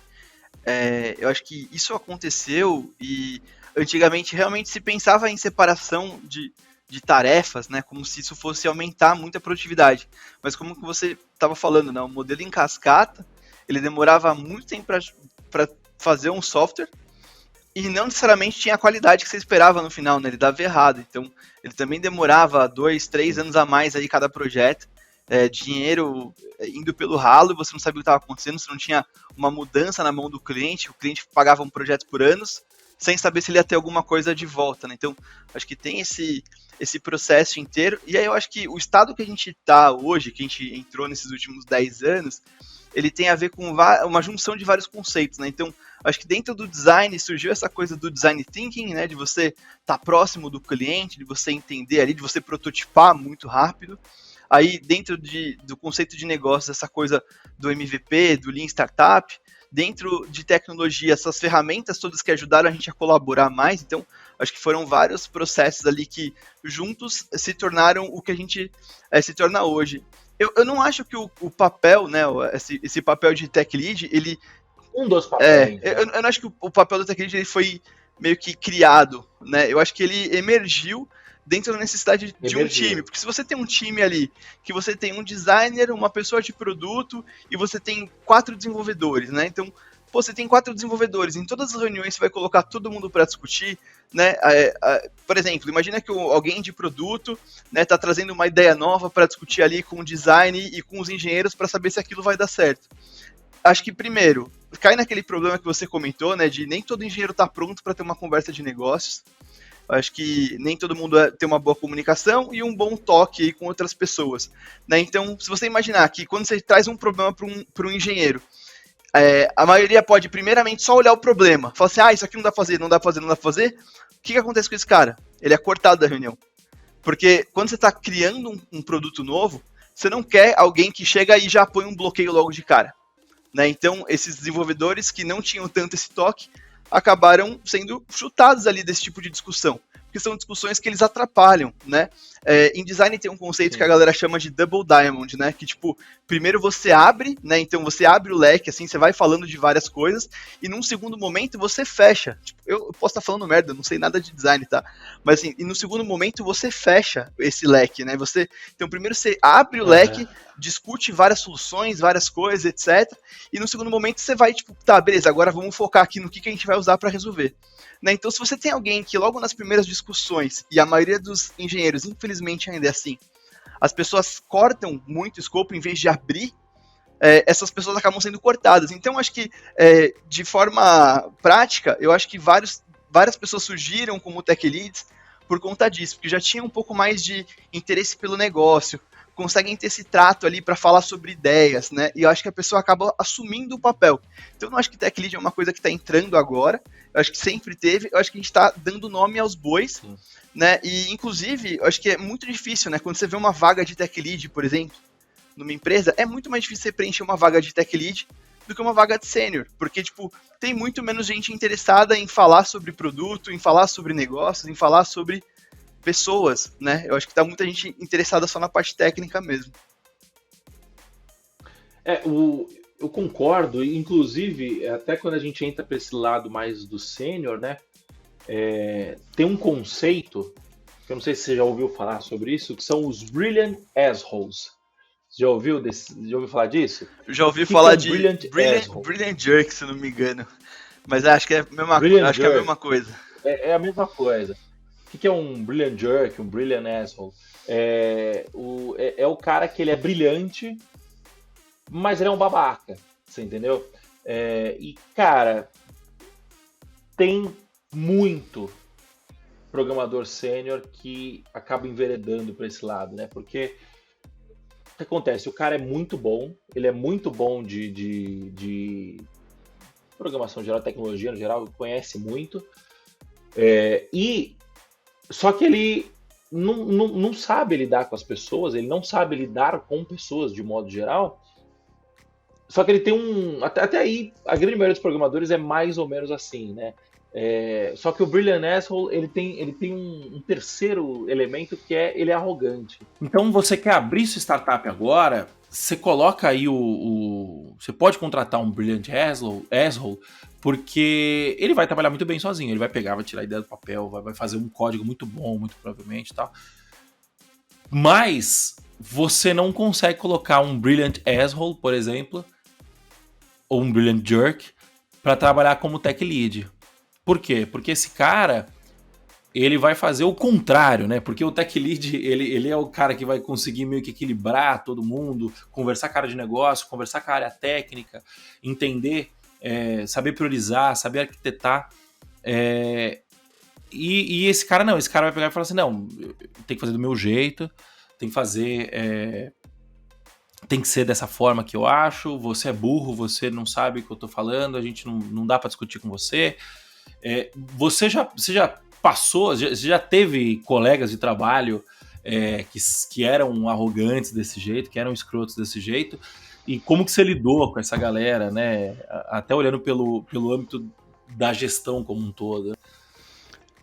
Eu acho que isso aconteceu e antigamente realmente se pensava em separação de tarefas, né? Como se isso fosse aumentar muito a produtividade. Mas como que você estava falando, né? O modelo em cascata, ele demorava muito tempo para fazer um software e não necessariamente tinha a qualidade que você esperava no final, né? Ele dava errado. Então, ele também demorava 2, 3 anos a mais aí cada projeto. Dinheiro indo pelo ralo, você não sabia o que estava acontecendo, você não tinha uma mudança na mão do cliente, o cliente pagava um projeto por anos, sem saber se ele ia ter alguma coisa de volta, né? Então, acho que tem esse processo inteiro, e aí eu acho que o estado que a gente está hoje, que a gente entrou nesses últimos 10 anos, ele tem a ver com uma junção de vários conceitos, né? Então, acho que dentro do design surgiu essa coisa do design thinking, né? De você estar próximo do cliente, de você entender ali, de você prototipar muito rápido. Aí, dentro do conceito de negócio, essa coisa do MVP, do Lean Startup, dentro de tecnologia, essas ferramentas todas que ajudaram a gente a colaborar mais, então, acho que foram vários processos ali que juntos se tornaram o que a gente se torna hoje. Eu não acho que o papel, né, esse papel de Tech Lead, ele... Um dos papéis. Eu não acho que o papel do Tech Lead ele foi meio que criado, né, eu acho que ele emergiu dentro da necessidade de um time. Porque se você tem um time ali, que você tem um designer, uma pessoa de produto, e você tem 4 desenvolvedores, né? Então, pô, você tem 4 desenvolvedores, em todas as reuniões você vai colocar todo mundo para discutir, né? Por exemplo, imagina que alguém de produto, né, tá trazendo uma ideia nova para discutir ali com o design e com os engenheiros para saber se aquilo vai dar certo. Acho que, primeiro, cai naquele problema que você comentou, né, de nem todo engenheiro tá pronto para ter uma conversa de negócios. Acho que nem todo mundo tem uma boa comunicação e um bom toque aí com outras pessoas, né? Então, se você imaginar que quando você traz um problema para um engenheiro, a maioria pode primeiramente só olhar o problema, falar assim, isso aqui não dá pra fazer, não dá pra fazer, não dá pra fazer. O que acontece com esse cara? Ele é cortado da reunião. Porque quando você está criando um produto novo, você não quer alguém que chega e já põe um bloqueio logo de cara, né? Então, esses desenvolvedores que não tinham tanto esse toque acabaram sendo chutados ali desse tipo de discussão, porque são discussões que eles atrapalham, né? Em design tem um conceito que a galera chama de double diamond, né? Que, tipo, primeiro você abre, né? Então você abre o leque, assim, você vai falando de várias coisas, e num segundo momento você fecha. Tipo, eu posso estar falando merda, não sei nada de design, tá? Mas, assim, e no segundo momento você fecha esse leque, né? Então primeiro você abre o leque, discute várias soluções, várias coisas, etc. E no segundo momento você vai, tipo, tá, beleza, agora vamos focar aqui no que a gente vai usar para resolver. Né? Então, se você tem alguém que logo nas primeiras discussões, e a maioria dos engenheiros, infelizmente ainda é assim, as pessoas cortam muito o escopo em vez de abrir, essas pessoas acabam sendo cortadas. Então, acho que, de forma prática, eu acho que várias pessoas surgiram como tech leads por conta disso, porque já tinham um pouco mais de interesse pelo negócio, conseguem ter esse trato ali para falar sobre ideias, né? E eu acho que a pessoa acaba assumindo o papel. Então, eu não acho que tech lead é uma coisa que está entrando agora, eu acho que sempre teve, eu acho que a gente está dando nome aos bois, né? E, inclusive, eu acho que é muito difícil, né? Quando você vê uma vaga de tech lead, por exemplo, numa empresa, é muito mais difícil você preencher uma vaga de tech lead do que uma vaga de sênior, porque, tipo, tem muito menos gente interessada em falar sobre produto, em falar sobre negócios, em falar sobre pessoas, né? Eu acho que tá muita gente interessada só na parte técnica mesmo. Eu concordo, inclusive, até quando a gente entra para esse lado mais do sênior, né? Tem um conceito, que eu não sei se você já ouviu falar sobre isso, que são os Brilliant Assholes. Já ouviu falar disso? Eu já ouvi falar de Brilliant Jerk, se não me engano. Mas acho que é a mesma coisa. É a mesma coisa. O que é um Brilliant Jerk, um Brilliant Asshole? É o cara que ele é brilhante, mas ele é um babaca, você entendeu? E, cara, tem muito programador sênior que acaba enveredando para esse lado, né? Porque o que acontece? O cara é muito bom, ele é muito bom de programação geral, tecnologia no geral, conhece muito, só que ele não sabe lidar com as pessoas, ele não sabe lidar com pessoas de modo geral. Só que ele tem até aí, a grande maioria dos programadores é mais ou menos assim, né? Só que o Brilliant Asshole, ele tem um terceiro elemento que ele é arrogante. Então você quer abrir sua startup agora, você coloca aí você pode contratar um Brilliant Asshole, porque ele vai trabalhar muito bem sozinho, ele vai pegar, vai tirar a ideia do papel, vai fazer um código muito bom, muito provavelmente e tal. Mas você não consegue colocar um Brilliant Asshole, por exemplo, ou um Brilliant Jerk, para trabalhar como tech lead. Por quê? Porque esse cara, ele vai fazer o contrário, né? Porque o tech lead, ele é o cara que vai conseguir meio que equilibrar todo mundo, conversar com a área de negócio, conversar com a área técnica, entender, saber priorizar, saber arquitetar. E esse cara não, esse cara vai pegar e falar assim, não, tem que fazer do meu jeito, tem que fazer... tem que ser dessa forma que eu acho, você é burro, você não sabe o que eu tô falando, a gente não dá pra discutir com você. Você já passou, você já teve colegas de trabalho que eram arrogantes desse jeito, que eram escrotos desse jeito, e como que você lidou com essa galera, né? Até olhando pelo âmbito da gestão como um todo.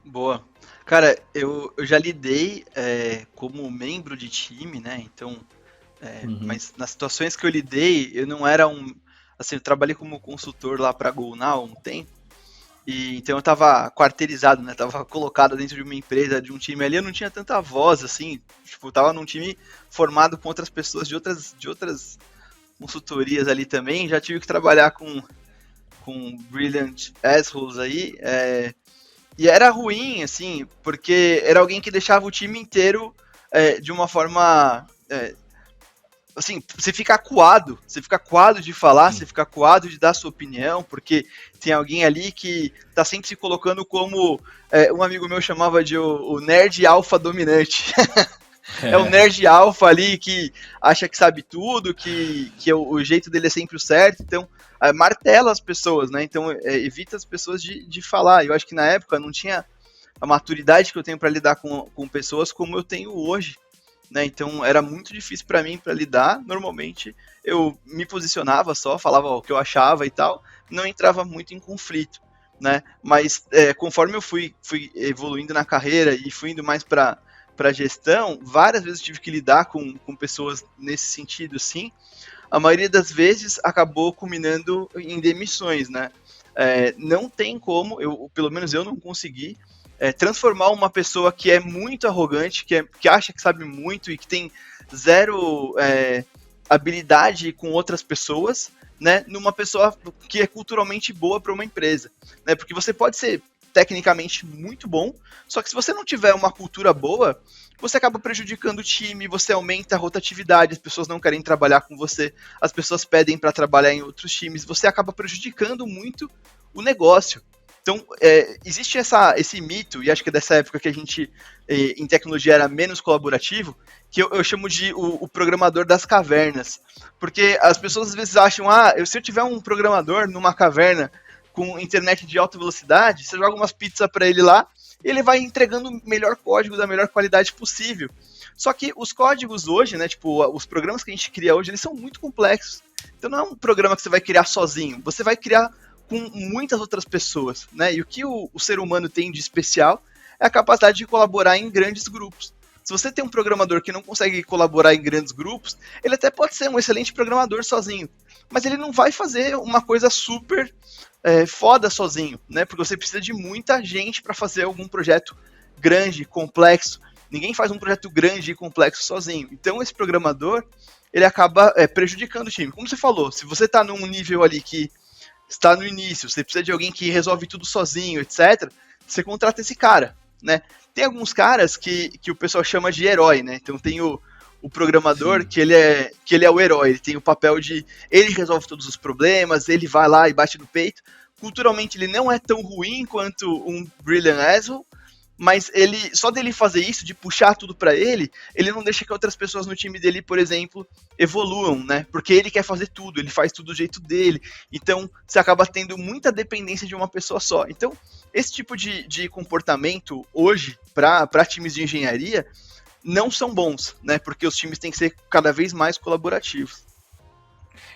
Boa. Cara, eu já lidei como membro de time, né? Então, mas nas situações que eu lidei, eu não era assim, eu trabalhei como consultor lá para a GoNow há um tempo, E então eu tava quarteirizado, né? Tava colocado dentro de uma empresa, de um time ali, eu não tinha tanta voz, assim. Tipo, tava num time formado com outras pessoas de outras consultorias ali também. Já tive que trabalhar com Brilliant Assholes aí. E era ruim, assim, porque era alguém que deixava o time inteiro de uma forma. Assim, você fica acuado de falar, você fica acuado de dar sua opinião, porque tem alguém ali que tá sempre se colocando como um amigo meu chamava de o nerd alfa dominante. É o nerd alfa ali que acha que sabe tudo, que o jeito dele é sempre o certo, então martela as pessoas, né? Então evita as pessoas de falar. Eu acho que na época não tinha a maturidade que eu tenho para lidar com pessoas como eu tenho hoje. Né, então era muito difícil para mim para lidar. Normalmente eu me posicionava só, falava o que eu achava e tal, não entrava muito em conflito, né? Mas conforme eu fui evoluindo na carreira e fui indo mais para gestão, várias vezes eu tive que lidar com pessoas nesse sentido, sim. A maioria das vezes acabou culminando em demissões, né? Não tem como, pelo menos eu não consegui transformar uma pessoa que é muito arrogante, que acha que sabe muito e que tem zero habilidade com outras pessoas, né, numa pessoa que é culturalmente boa para uma empresa. Né, porque você pode ser tecnicamente muito bom, só que se você não tiver uma cultura boa, você acaba prejudicando o time, você aumenta a rotatividade, as pessoas não querem trabalhar com você, as pessoas pedem para trabalhar em outros times, você acaba prejudicando muito o negócio. Então, existe esse mito, e acho que é dessa época que a gente, em tecnologia, era menos colaborativo, que eu chamo de o programador das cavernas. Porque as pessoas às vezes acham, se eu tiver um programador numa caverna com internet de alta velocidade, você joga umas pizzas para ele lá, e ele vai entregando o melhor código da melhor qualidade possível. Só que os códigos hoje, né, tipo, os programas que a gente cria hoje, eles são muito complexos. Então não é um programa que você vai criar sozinho, você vai criar com muitas outras pessoas, né? E o que o ser humano tem de especial é a capacidade de colaborar em grandes grupos. Se você tem um programador que não consegue colaborar em grandes grupos, ele até pode ser um excelente programador sozinho, mas ele não vai fazer uma coisa super foda sozinho, né? Porque você precisa de muita gente para fazer algum projeto grande, complexo. Ninguém faz um projeto grande e complexo sozinho. Então esse programador, ele acaba prejudicando o time. Como você falou, se você está num nível ali que está no início, você precisa de alguém que resolve tudo sozinho, etc., você contrata esse cara, né? Tem alguns caras que o pessoal chama de herói, né? Então tem o programador que ele é o herói, ele tem o papel de ele resolve todos os problemas, ele vai lá e bate no peito. Culturalmente ele não é tão ruim quanto um Brilliant Asshole, mas ele só dele fazer isso, de puxar tudo para ele não deixa que outras pessoas no time dele, por exemplo, evoluam, né? Porque ele quer fazer tudo, ele faz tudo do jeito dele. Então, você acaba tendo muita dependência de uma pessoa só. Então, esse tipo de comportamento hoje para times de engenharia não são bons, né? Porque os times têm que ser cada vez mais colaborativos.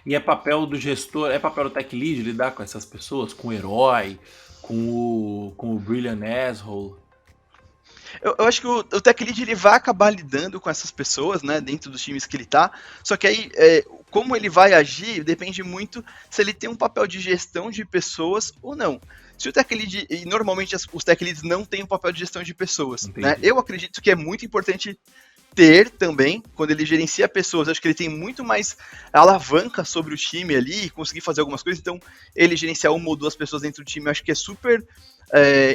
E é papel do gestor, é papel do tech lead lidar com essas pessoas, com o herói, com o Brilliant Asshole? Eu acho que o tech lead ele vai acabar lidando com essas pessoas, né, dentro dos times que ele tá, só que aí, como ele vai agir, depende muito se ele tem um papel de gestão de pessoas ou não. Se o tech lead, e normalmente os tech leads não têm um papel de gestão de pessoas, né, eu acredito que é muito importante ter também, quando ele gerencia pessoas, acho que ele tem muito mais alavanca sobre o time ali, conseguir fazer algumas coisas, então ele gerenciar uma ou duas pessoas dentro do time, eu acho que é super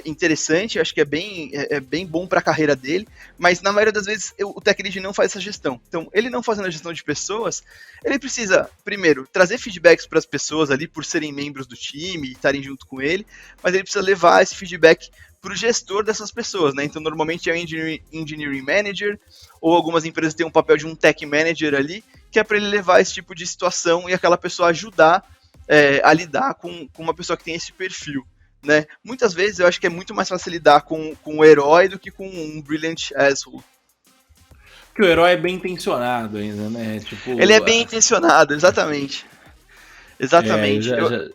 interessante, acho que é bem bom para a carreira dele, mas na maioria das vezes o tech lead não faz essa gestão. Então, ele não fazendo a gestão de pessoas, ele precisa, primeiro, trazer feedbacks para as pessoas ali por serem membros do time e estarem junto com ele, mas ele precisa levar esse feedback para o gestor dessas pessoas, né? Então, normalmente é o Engineering Manager, ou algumas empresas têm um papel de um Tech Manager ali, que é para ele levar esse tipo de situação e aquela pessoa ajudar a lidar com uma pessoa que tem esse perfil, né? Muitas vezes eu acho que é muito mais fácil lidar com o herói do que com um Brilliant Asshole. Porque o herói é bem intencionado ainda, né? Tipo, ele é bem intencionado, exatamente. Exatamente.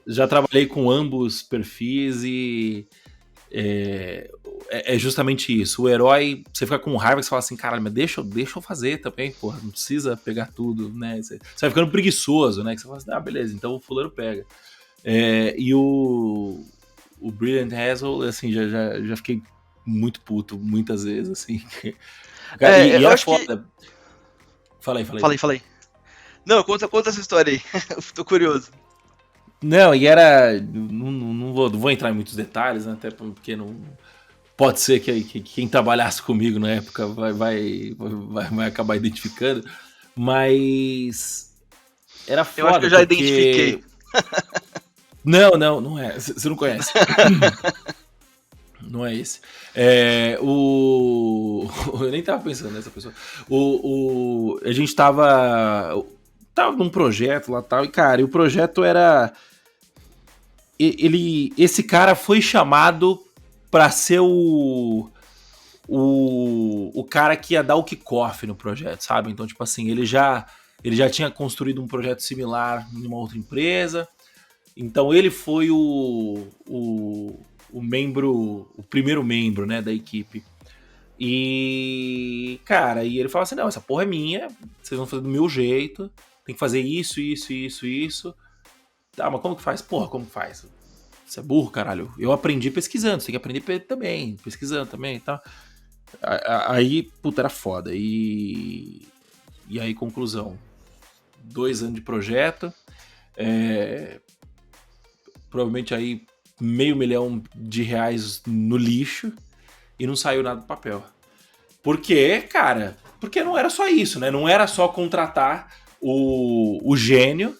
Já trabalhei com ambos perfis e é justamente isso. O herói, você fica com raiva e você fala assim, caralho, mas deixa eu fazer também, porra, não precisa pegar tudo, né? Você vai ficando preguiçoso, né? Que você fala assim, beleza, então o fulano pega. E o o Brilliant Hassel, assim, já fiquei muito puto muitas vezes, assim. Cara, e Eu era acho que. foda. Falei. Falei. Não, conta essa história aí. Eu tô curioso. Não, e era. Não vou entrar em muitos detalhes, né? Até porque não. Pode ser que quem trabalhasse comigo na época vai acabar identificando. Mas. Era Eu acho que foda, eu já identifiquei. porque. Não é. Você não conhece. Não é esse. Eu nem tava pensando nessa pessoa. A gente tava num projeto lá tal, e cara, e o projeto era. Esse cara foi chamado pra ser o cara que ia dar o kickoff no projeto, sabe? Então, tipo assim, ele já tinha construído um projeto similar em uma outra empresa. Então ele foi o primeiro membro, né, da equipe. E, cara, e ele fala assim, não, essa porra é minha, vocês vão fazer do meu jeito, tem que fazer isso. Tá, mas como que faz? Porra, como que faz? Você é burro, caralho. Eu aprendi pesquisando, você tem que aprender também, pesquisando também e tal. Aí, puta, era foda. E aí, conclusão. 2 anos de projeto, provavelmente aí R$500.000 no lixo e não saiu nada do papel. Por quê, cara? Porque não era só isso, né? Não era só contratar o gênio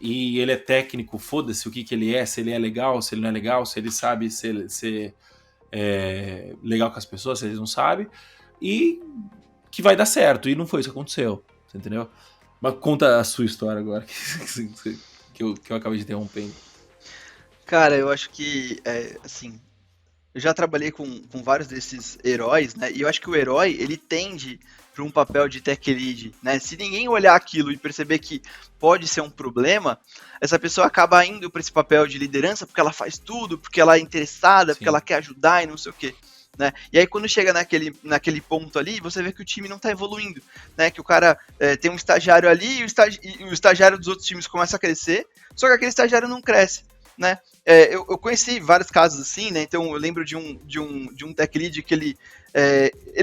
e ele é técnico, foda-se o que ele é, se ele é legal, se ele não é legal, se ele sabe ser legal com as pessoas, se ele não sabe, e que vai dar certo. E não foi isso que aconteceu, você entendeu? Mas conta a sua história agora, que eu acabei de interrompendo. Cara, eu acho que, assim, eu já trabalhei com vários desses heróis, né? E eu acho que o herói, ele tende para um papel de tech lead, né? Se ninguém olhar aquilo e perceber que pode ser um problema, essa pessoa acaba indo para esse papel de liderança porque ela faz tudo, porque ela é interessada, Sim. porque ela quer ajudar e não sei o quê. Né? E aí quando chega naquele ponto ali, você vê que o time não está evoluindo, né? Que o cara tem um estagiário ali e o estagiário dos outros times começa a crescer, só que aquele estagiário não cresce, né? Eu conheci vários casos assim, né? Então eu lembro de um tech lead que ele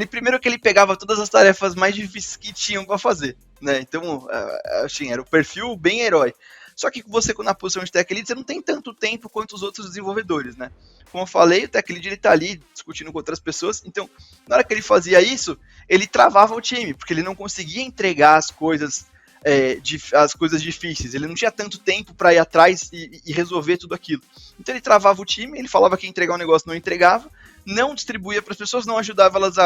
primeiro que ele pegava todas as tarefas mais difíceis que tinham para fazer, né? Então, assim, era o perfil bem herói. Só que você, na posição de tech lead, você não tem tanto tempo quanto os outros desenvolvedores, né? Como eu falei, o tech lead ele tá ali discutindo com outras pessoas, então, na hora que ele fazia isso, ele travava o time, porque ele não conseguia entregar as coisas difíceis, ele não tinha tanto tempo para ir atrás e resolver tudo aquilo. Então ele travava o time, ele falava que ia entregar um negócio, não entregava, não distribuía para as pessoas, não ajudava elas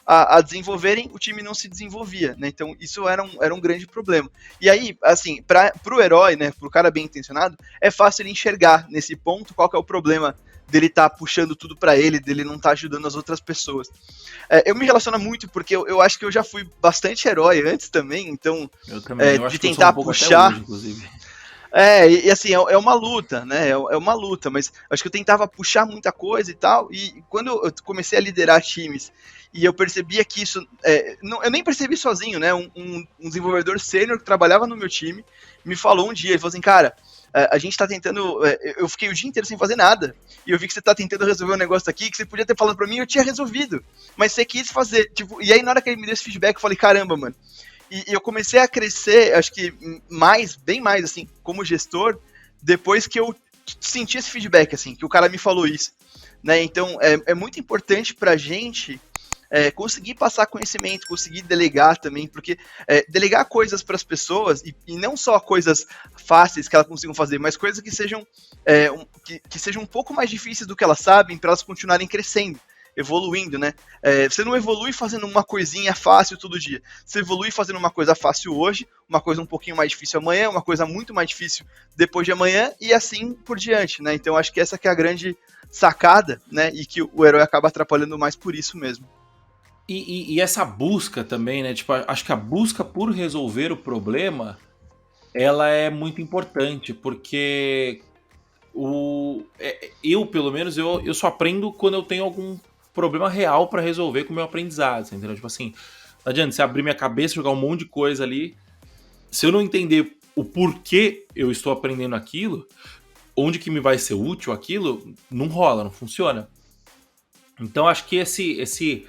a desenvolverem, o time não se desenvolvia, né? Então isso era um grande problema. E aí, assim, pro herói, né, pro cara bem intencionado, é fácil ele enxergar nesse ponto qual que é o problema dele tá puxando tudo para ele, dele não tá ajudando as outras pessoas. Eu me relaciono muito porque eu acho que eu já fui bastante herói antes também, então eu também. Eu acho de que eu sou tentar um pouco puxar. até hoje, inclusive. E assim, é uma luta, né? É uma luta, mas acho que eu tentava puxar muita coisa e tal, e quando eu comecei a liderar times e eu percebia que isso. Eu nem percebi sozinho, né? Um desenvolvedor sênior que trabalhava no meu time me falou um dia, ele falou assim, cara, a gente tá tentando. Eu fiquei o dia inteiro sem fazer nada. E eu vi que você tá tentando resolver um negócio aqui que você podia ter falado pra mim, eu tinha resolvido. Mas você quis fazer. Tipo, e aí, na hora que ele me deu esse feedback, eu falei, caramba, mano. E eu comecei a crescer, acho que bem mais, assim, como gestor, depois que eu senti esse feedback, assim, que o cara me falou isso. Né? Então, é muito importante pra gente conseguir passar conhecimento, conseguir delegar também, porque delegar coisas para as pessoas, e não só coisas fáceis que elas consigam fazer, mas coisas que sejam, que sejam um pouco mais difíceis do que elas sabem, para elas continuarem crescendo, evoluindo, né? Você não evolui fazendo uma coisinha fácil todo dia. Você evolui fazendo uma coisa fácil hoje, uma coisa um pouquinho mais difícil amanhã, uma coisa muito mais difícil depois de amanhã, e assim por diante, né? Então acho que essa que é a grande sacada, né? E que o herói acaba atrapalhando mais por isso mesmo. E essa busca também, né? Tipo, acho que a busca por resolver o problema, ela é muito importante, porque eu, pelo menos, eu só aprendo quando eu tenho algum problema real pra resolver com o meu aprendizado, entendeu? Tipo assim, não adianta você abrir minha cabeça, jogar um monte de coisa ali, se eu não entender o porquê eu estou aprendendo aquilo, onde que me vai ser útil aquilo, não rola, não funciona. Então acho que esse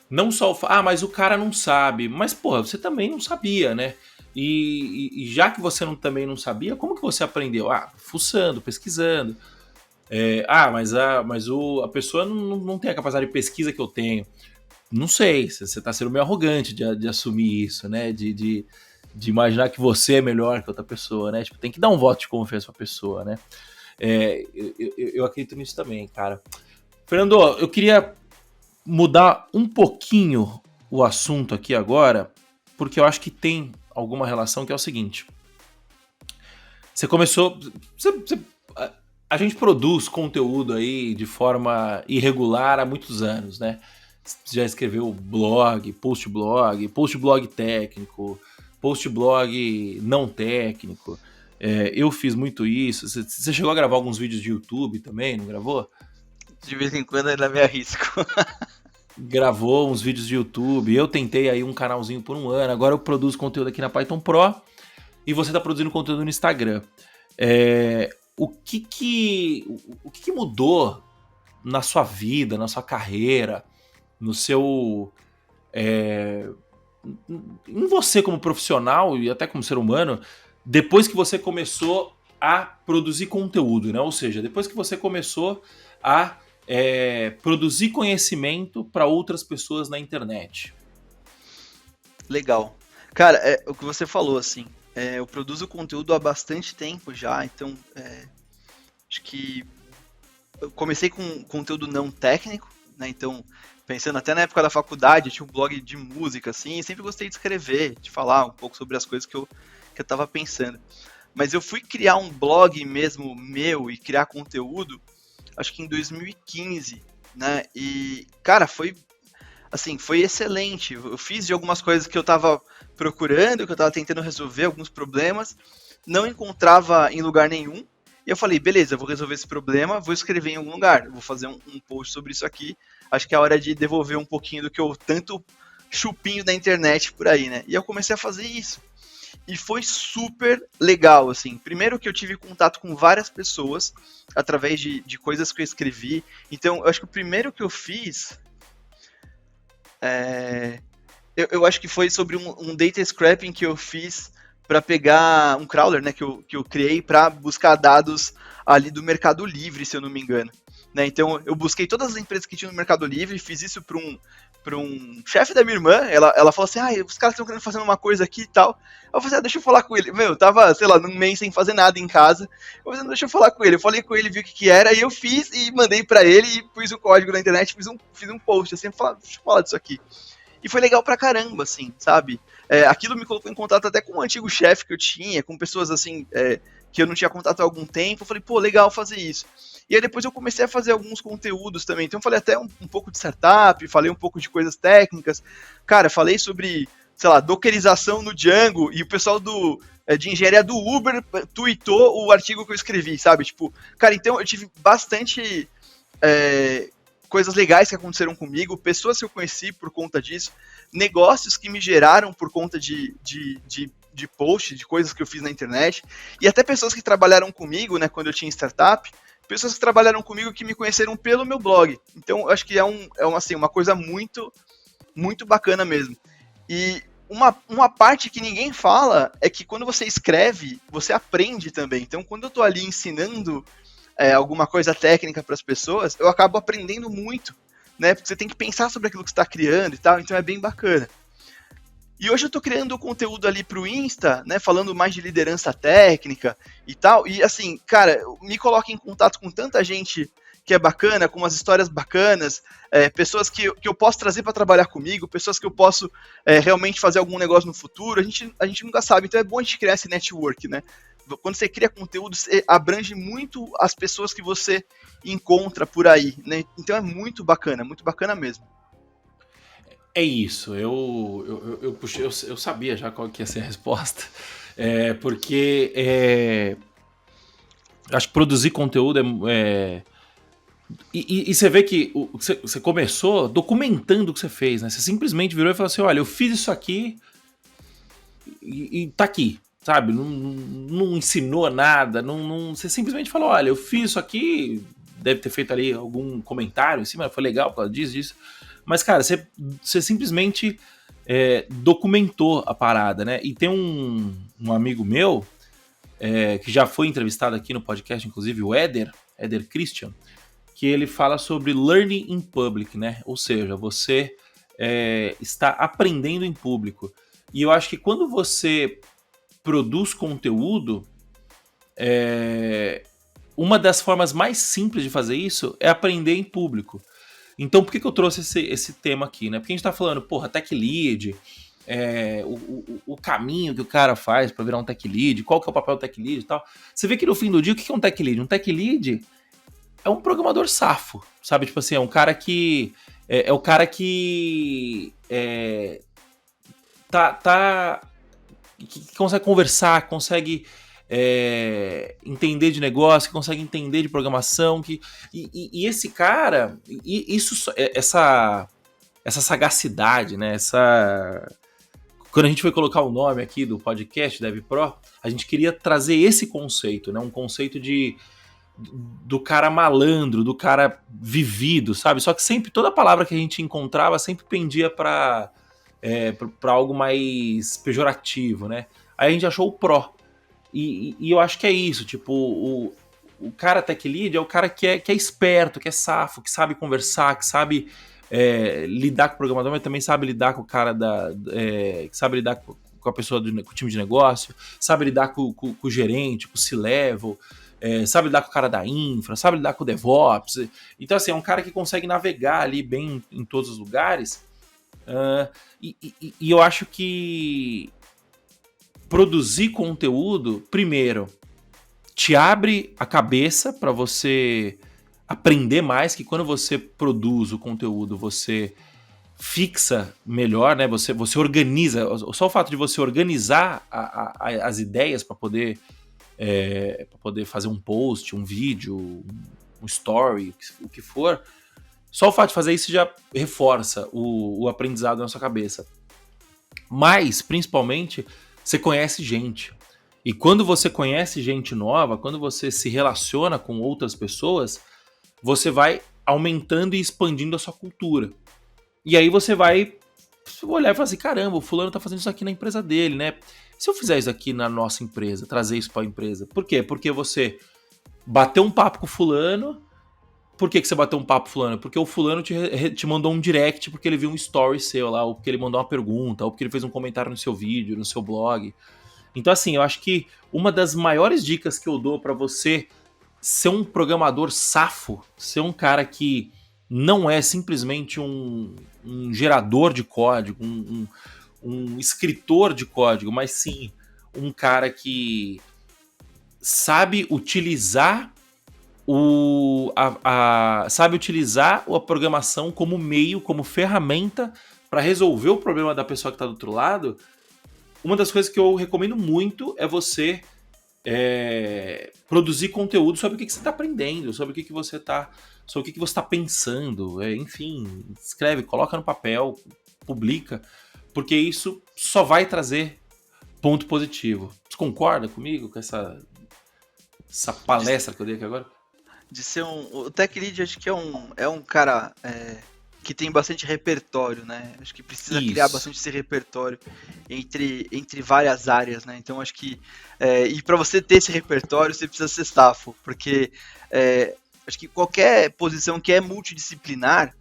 não só mas o cara não sabe, mas porra, você também não sabia, né? E já que você também não sabia, como que você aprendeu? Fuçando, pesquisando. Mas a pessoa não tem a capacidade de pesquisa que eu tenho. Não sei, você tá sendo meio arrogante de assumir isso, né? De imaginar que você é melhor que outra pessoa, né? Tipo, tem que dar um voto de confiança pra pessoa, né? Eu acredito nisso também, cara. Fernando, eu queria mudar um pouquinho o assunto aqui agora, porque eu acho que tem alguma relação, que é o seguinte. Você começou... a gente produz conteúdo aí de forma irregular há muitos anos, né? Você já escreveu blog, post-blog técnico, post-blog não técnico. Eu fiz muito isso. Você chegou a gravar alguns vídeos de YouTube também, não gravou? De vez em quando ainda me arrisco. Gravou uns vídeos de YouTube. Eu tentei aí um canalzinho por um ano. Agora eu produzo conteúdo aqui na Python Pro. E você está produzindo conteúdo no Instagram. O que mudou na sua vida, na sua carreira, no seu... em você como profissional e até como ser humano, depois que você começou a produzir conteúdo, né? Ou seja, depois que você começou a produzir conhecimento para outras pessoas na internet. Legal. Cara, o que você falou, assim, eu produzo conteúdo há bastante tempo já, então acho que eu comecei com conteúdo não técnico, né? Então, pensando até na época da faculdade, eu tinha um blog de música, assim, e sempre gostei de escrever, de falar um pouco sobre as coisas que eu tava pensando. Mas eu fui criar um blog mesmo meu e criar conteúdo, acho que em 2015, né? E, cara, foi excelente. Eu fiz de algumas coisas que eu tava procurando, que eu tava tentando resolver alguns problemas, não encontrava em lugar nenhum. E eu falei, beleza, eu vou resolver esse problema, vou escrever em algum lugar, vou fazer um post sobre isso aqui. Acho que é a hora de devolver um pouquinho do que eu tanto chupinho da internet por aí, né? E eu comecei a fazer isso. E foi super legal, assim. Primeiro que eu tive contato com várias pessoas através de coisas que eu escrevi. Então, eu acho que o primeiro que eu fiz... Eu acho que foi sobre um data scraping que eu fiz para pegar um crawler, né, que eu criei para buscar dados ali do Mercado Livre, se eu não me engano. Né? Então, eu busquei todas as empresas que tinham no Mercado Livre, fiz isso para um chefe da minha irmã. Ela falou assim, os caras estão querendo fazer uma coisa aqui e tal. Eu falei, deixa eu falar com ele. Eu tava, sei lá, num mês sem fazer nada em casa. Eu falei, deixa eu falar com ele. Eu falei com ele, vi o que era, e eu fiz e mandei para ele e pus o código na internet, fiz um post, assim, deixa eu falar disso aqui. E foi legal pra caramba, assim, sabe? Aquilo me colocou em contato até com um antigo chefe que eu tinha, com pessoas, assim, que eu não tinha contato há algum tempo. Eu falei, pô, legal fazer isso. E aí depois eu comecei a fazer alguns conteúdos também. Então eu falei até um pouco de startup, falei um pouco de coisas técnicas. Cara, falei sobre, sei lá, dockerização no Django, e o pessoal de engenharia do Uber tweetou o artigo que eu escrevi, sabe? Tipo, cara, então eu tive bastante... coisas legais que aconteceram comigo, pessoas que eu conheci por conta disso, negócios que me geraram por conta de post, de coisas que eu fiz na internet, e até pessoas que trabalharam comigo, né, quando eu tinha startup, pessoas que trabalharam comigo que me conheceram pelo meu blog. Então, eu acho que é uma coisa muito, muito bacana mesmo. E uma parte que ninguém fala é que quando você escreve, você aprende também. Então, quando eu tô ali ensinando alguma coisa técnica para as pessoas, eu acabo aprendendo muito, né? Porque você tem que pensar sobre aquilo que você está criando e tal, então é bem bacana. E hoje eu estou criando conteúdo ali para o Insta, né? Falando mais de liderança técnica e tal. E assim, cara, me coloca em contato com tanta gente que é bacana, com umas histórias bacanas, pessoas que eu posso trazer para trabalhar comigo, pessoas que eu posso realmente fazer algum negócio no futuro. A gente nunca sabe, então é bom a gente criar esse network, né? Quando você cria conteúdo, você abrange muito as pessoas que você encontra por aí, né? Então é muito bacana mesmo. É isso, eu puxei, eu sabia já qual que ia ser a resposta, porque acho que produzir conteúdo e você vê que você começou documentando o que você fez, né? Você simplesmente virou e falou assim, olha, eu fiz isso aqui e tá aqui. sabe, não ensinou nada, você simplesmente falou, olha, eu fiz isso aqui, deve ter feito ali algum comentário em cima, foi legal por causa disso, mas, cara, você simplesmente documentou a parada, né? E tem um amigo meu, que já foi entrevistado aqui no podcast, inclusive o Éder Christian, que ele fala sobre learning in public, né? Ou seja, você está aprendendo em público. E eu acho que quando você produz conteúdo, uma das formas mais simples de fazer isso é aprender em público. Então, por que eu trouxe esse tema aqui, né? Porque a gente tá falando, porra, tech lead, o caminho que o cara faz para virar um tech lead, qual que é o papel do tech lead e tal. Você vê que no fim do dia, o que é um tech lead? Um tech lead é um programador safo, sabe? Tipo assim, é um cara que... É o cara que... que consegue conversar, consegue entender de negócio, que consegue entender de programação, e esse cara, essa sagacidade, né? Quando a gente foi colocar o nome aqui do podcast DevPro, a gente queria trazer esse conceito, né? Um conceito do cara malandro, do cara vivido, sabe? Só que sempre, toda palavra que a gente encontrava sempre pendia para algo mais pejorativo, né? Aí a gente achou o Pro. E eu acho que é isso, tipo, o cara tech lead é o cara que é esperto, que é safo, que sabe conversar, que sabe lidar com o programador, mas também sabe lidar com o cara que sabe lidar com a pessoa com o time de negócio, sabe lidar com o gerente, com o C-level, sabe lidar com o cara da infra, sabe lidar com o DevOps. Então, assim, é um cara que consegue navegar ali bem em todos os lugares. E eu acho que produzir conteúdo, primeiro, te abre a cabeça para você aprender mais, que quando você produz o conteúdo, você fixa melhor, né? Você organiza, só o fato de você organizar as ideias para poder fazer um post, um vídeo, um story, o que for, só o fato de fazer isso já reforça o aprendizado na sua cabeça. Mas, principalmente, você conhece gente. E quando você conhece gente nova, quando você se relaciona com outras pessoas, você vai aumentando e expandindo a sua cultura. E aí você vai olhar e falar assim, caramba, o fulano tá fazendo isso aqui na empresa dele, né? Se eu fizer isso aqui na nossa empresa, trazer isso para a empresa, por quê? Porque você bateu um papo com o fulano. Por que você bateu um papo com o fulano? Porque o fulano te mandou um direct porque ele viu um story seu lá, ou porque ele mandou uma pergunta, ou porque ele fez um comentário no seu vídeo, no seu blog. Então, assim, eu acho que uma das maiores dicas que eu dou para você ser um programador safo, ser um cara que não é simplesmente um gerador de código, um escritor de código, mas sim um cara que sabe utilizar a programação como meio, como ferramenta para resolver o problema da pessoa que está do outro lado. Uma das coisas que eu recomendo muito é você produzir conteúdo sobre o que você está aprendendo, sobre o que você está pensando, enfim, escreve, coloca no papel, publica, porque isso só vai trazer ponto positivo. Você concorda comigo com essa palestra que eu dei aqui agora? De ser o tech lead, acho que é um cara que tem bastante repertório, né? Acho que precisa criar bastante esse repertório entre várias áreas, né? Então acho que e para você ter esse repertório, você precisa ser safo, porque acho que qualquer posição que é multidisciplinar,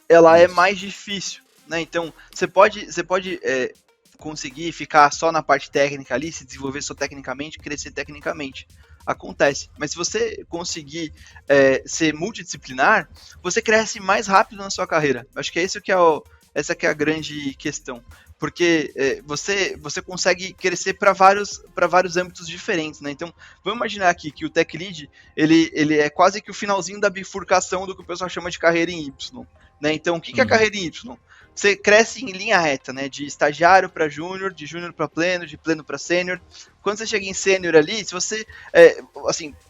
ela é mais difícil, né? Então você pode conseguir ficar só na parte técnica ali, se desenvolver só tecnicamente, crescer tecnicamente. Acontece, mas se você conseguir ser multidisciplinar, você cresce mais rápido na sua carreira. Acho que essa que é a grande questão, porque você consegue crescer para vários âmbitos diferentes, né? Então, vamos imaginar aqui que o tech lead ele é quase que o finalzinho da bifurcação do que o pessoal chama de carreira em Y, né? Então, o que é a carreira em Y? Você cresce em linha reta, né? De estagiário para júnior, de júnior para pleno, de pleno para sênior. Quando você chega em sênior ali, se você,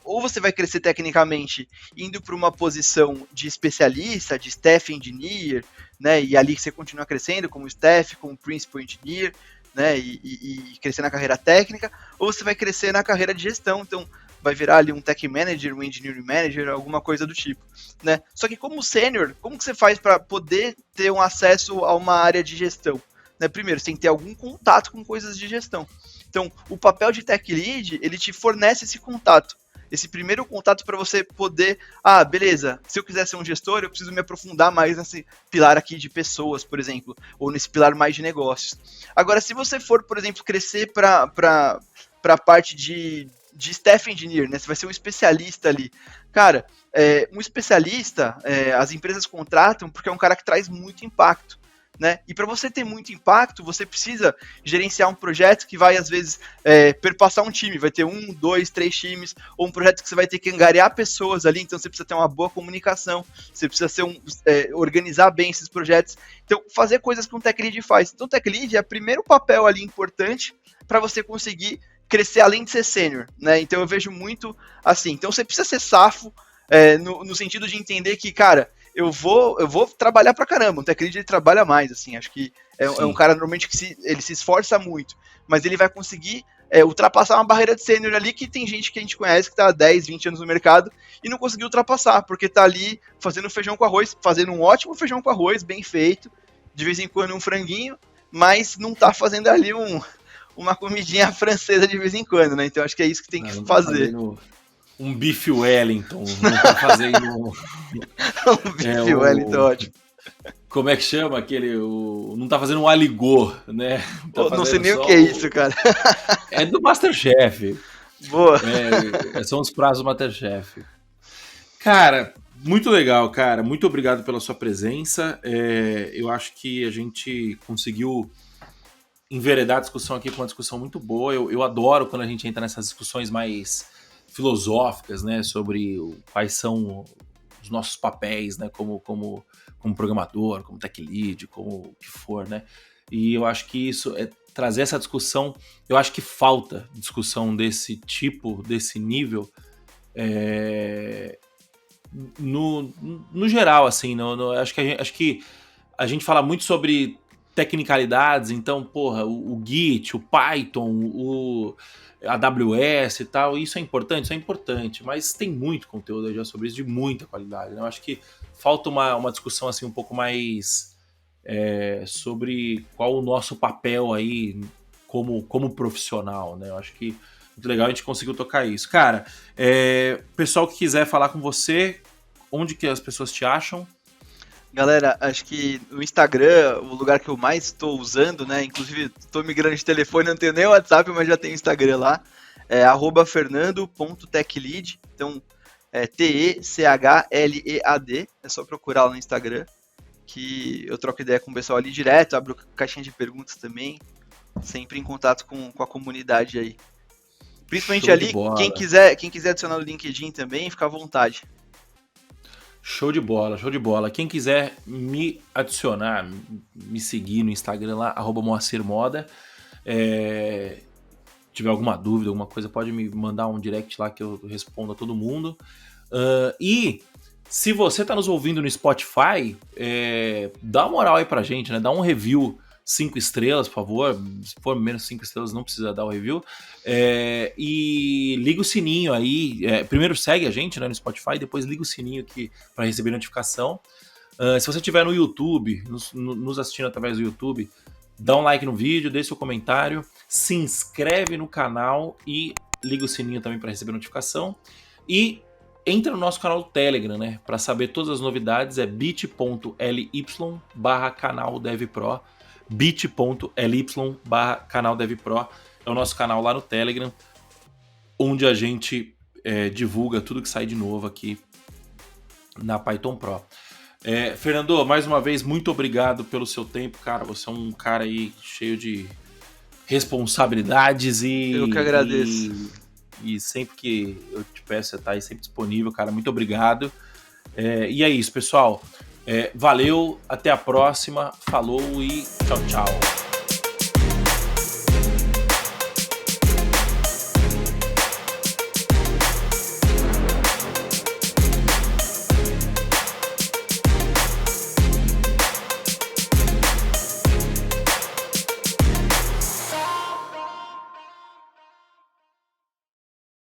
ou você vai crescer tecnicamente indo para uma posição de especialista, de staff engineer, né? E ali você continua crescendo como staff, como principal engineer, né, e crescer na carreira técnica, ou você vai crescer na carreira de gestão, então vai virar ali um tech manager, um engineering manager, alguma coisa do tipo, né? Só que como sênior, como que você faz para poder ter um acesso a uma área de gestão? Né? Primeiro, você tem que ter algum contato com coisas de gestão. Então, o papel de tech lead, ele te fornece esse contato. Esse primeiro contato para você poder, beleza, se eu quiser ser um gestor, eu preciso me aprofundar mais nesse pilar aqui de pessoas, por exemplo, ou nesse pilar mais de negócios. Agora, se você for, por exemplo, crescer para a parte de staff engineer, né? Você vai ser um especialista ali. Cara, um especialista, as empresas contratam porque é um cara que traz muito impacto. Né? E para você ter muito impacto, você precisa gerenciar um projeto que vai, às vezes, perpassar um time, vai ter 1, 2, 3 times, ou um projeto que você vai ter que angariar pessoas ali, então você precisa ter uma boa comunicação, você precisa organizar bem esses projetos, então fazer coisas que um tech lead faz. Então o tech lead é o primeiro papel ali importante para você conseguir crescer além de ser sênior, né? Então eu vejo muito assim, então você precisa ser safo, no sentido de entender que, cara, eu vou trabalhar pra caramba. O tech lead, ele trabalha mais, assim, acho que é um cara normalmente que ele se esforça muito, mas ele vai conseguir ultrapassar uma barreira de sênior ali, que tem gente que a gente conhece que tá há 10, 20 anos no mercado e não conseguiu ultrapassar, porque tá ali fazendo feijão com arroz, fazendo um ótimo feijão com arroz, bem feito, de vez em quando um franguinho, mas não tá fazendo ali uma comidinha francesa de vez em quando, né? Então acho que é isso que tem que fazer. Um bife Wellington, não tá fazendo um bife Wellington, ótimo. Como é que chama aquele? Não tá fazendo um aligô, né? Não sei nem o que é isso, cara. É do Masterchef. Boa. São os pratos do Masterchef. Cara, muito legal, cara. Muito obrigado pela sua presença. Eu acho que a gente conseguiu enveredar a discussão aqui com uma discussão muito boa. Eu adoro quando a gente entra nessas discussões mais filosóficas, né, sobre quais são os nossos papéis, né, como programador, como tech lead, como o que for, né, e eu acho que isso trazer essa discussão, eu acho que falta discussão desse tipo, desse nível, no geral, assim, acho que a gente fala muito sobre tecnicalidades, então, porra, o Git, o Python, o AWS e tal, isso é importante, mas tem muito conteúdo já sobre isso, de muita qualidade, né? Eu acho que falta uma discussão assim um pouco mais sobre qual o nosso papel aí como profissional, né? Eu acho que muito legal a gente conseguiu tocar isso. Cara, pessoal que quiser falar com você, onde que as pessoas te acham? Galera, acho que o Instagram, o lugar que eu mais estou usando, né? Inclusive, estou migrando de telefone, não tenho nem o WhatsApp, mas já tenho o Instagram lá. É @fernando.techlead. Então, TECHLEAD. É só procurar lá no Instagram, que eu troco ideia com o pessoal ali direto, abro caixinha de perguntas também. Sempre em contato com a comunidade aí. Principalmente ali, quem quiser adicionar o LinkedIn também, fica à vontade. Show de bola. Quem quiser me adicionar, me seguir no Instagram lá, @moacirmoda. Tiver alguma dúvida, alguma coisa, pode me mandar um direct lá que eu respondo a todo mundo. E se você está nos ouvindo no Spotify, dá uma moral aí pra gente, né? Dá um review 5 estrelas, por favor. Se for menos 5 estrelas, não precisa dar o review. E liga o sininho aí. Primeiro segue a gente, né, no Spotify, depois liga o sininho aqui para receber notificação. Se você estiver no YouTube, nos assistindo através do YouTube, dá um like no vídeo, deixa seu comentário, se inscreve no canal e liga o sininho também para receber notificação. E entra no nosso canal do Telegram, né? Para saber todas as novidades, é bit.ly/canal DevPro. bit.ly/canal DevPro é o nosso canal lá no Telegram, onde a gente divulga tudo que sai de novo aqui na Python Pro. Fernando, mais uma vez, muito obrigado pelo seu tempo, cara. Você é um cara aí cheio de responsabilidades e... Eu que agradeço. E sempre que eu te peço, você tá aí sempre disponível, cara. Muito obrigado. E é isso, pessoal. Valeu, até a próxima, falou e tchau, tchau.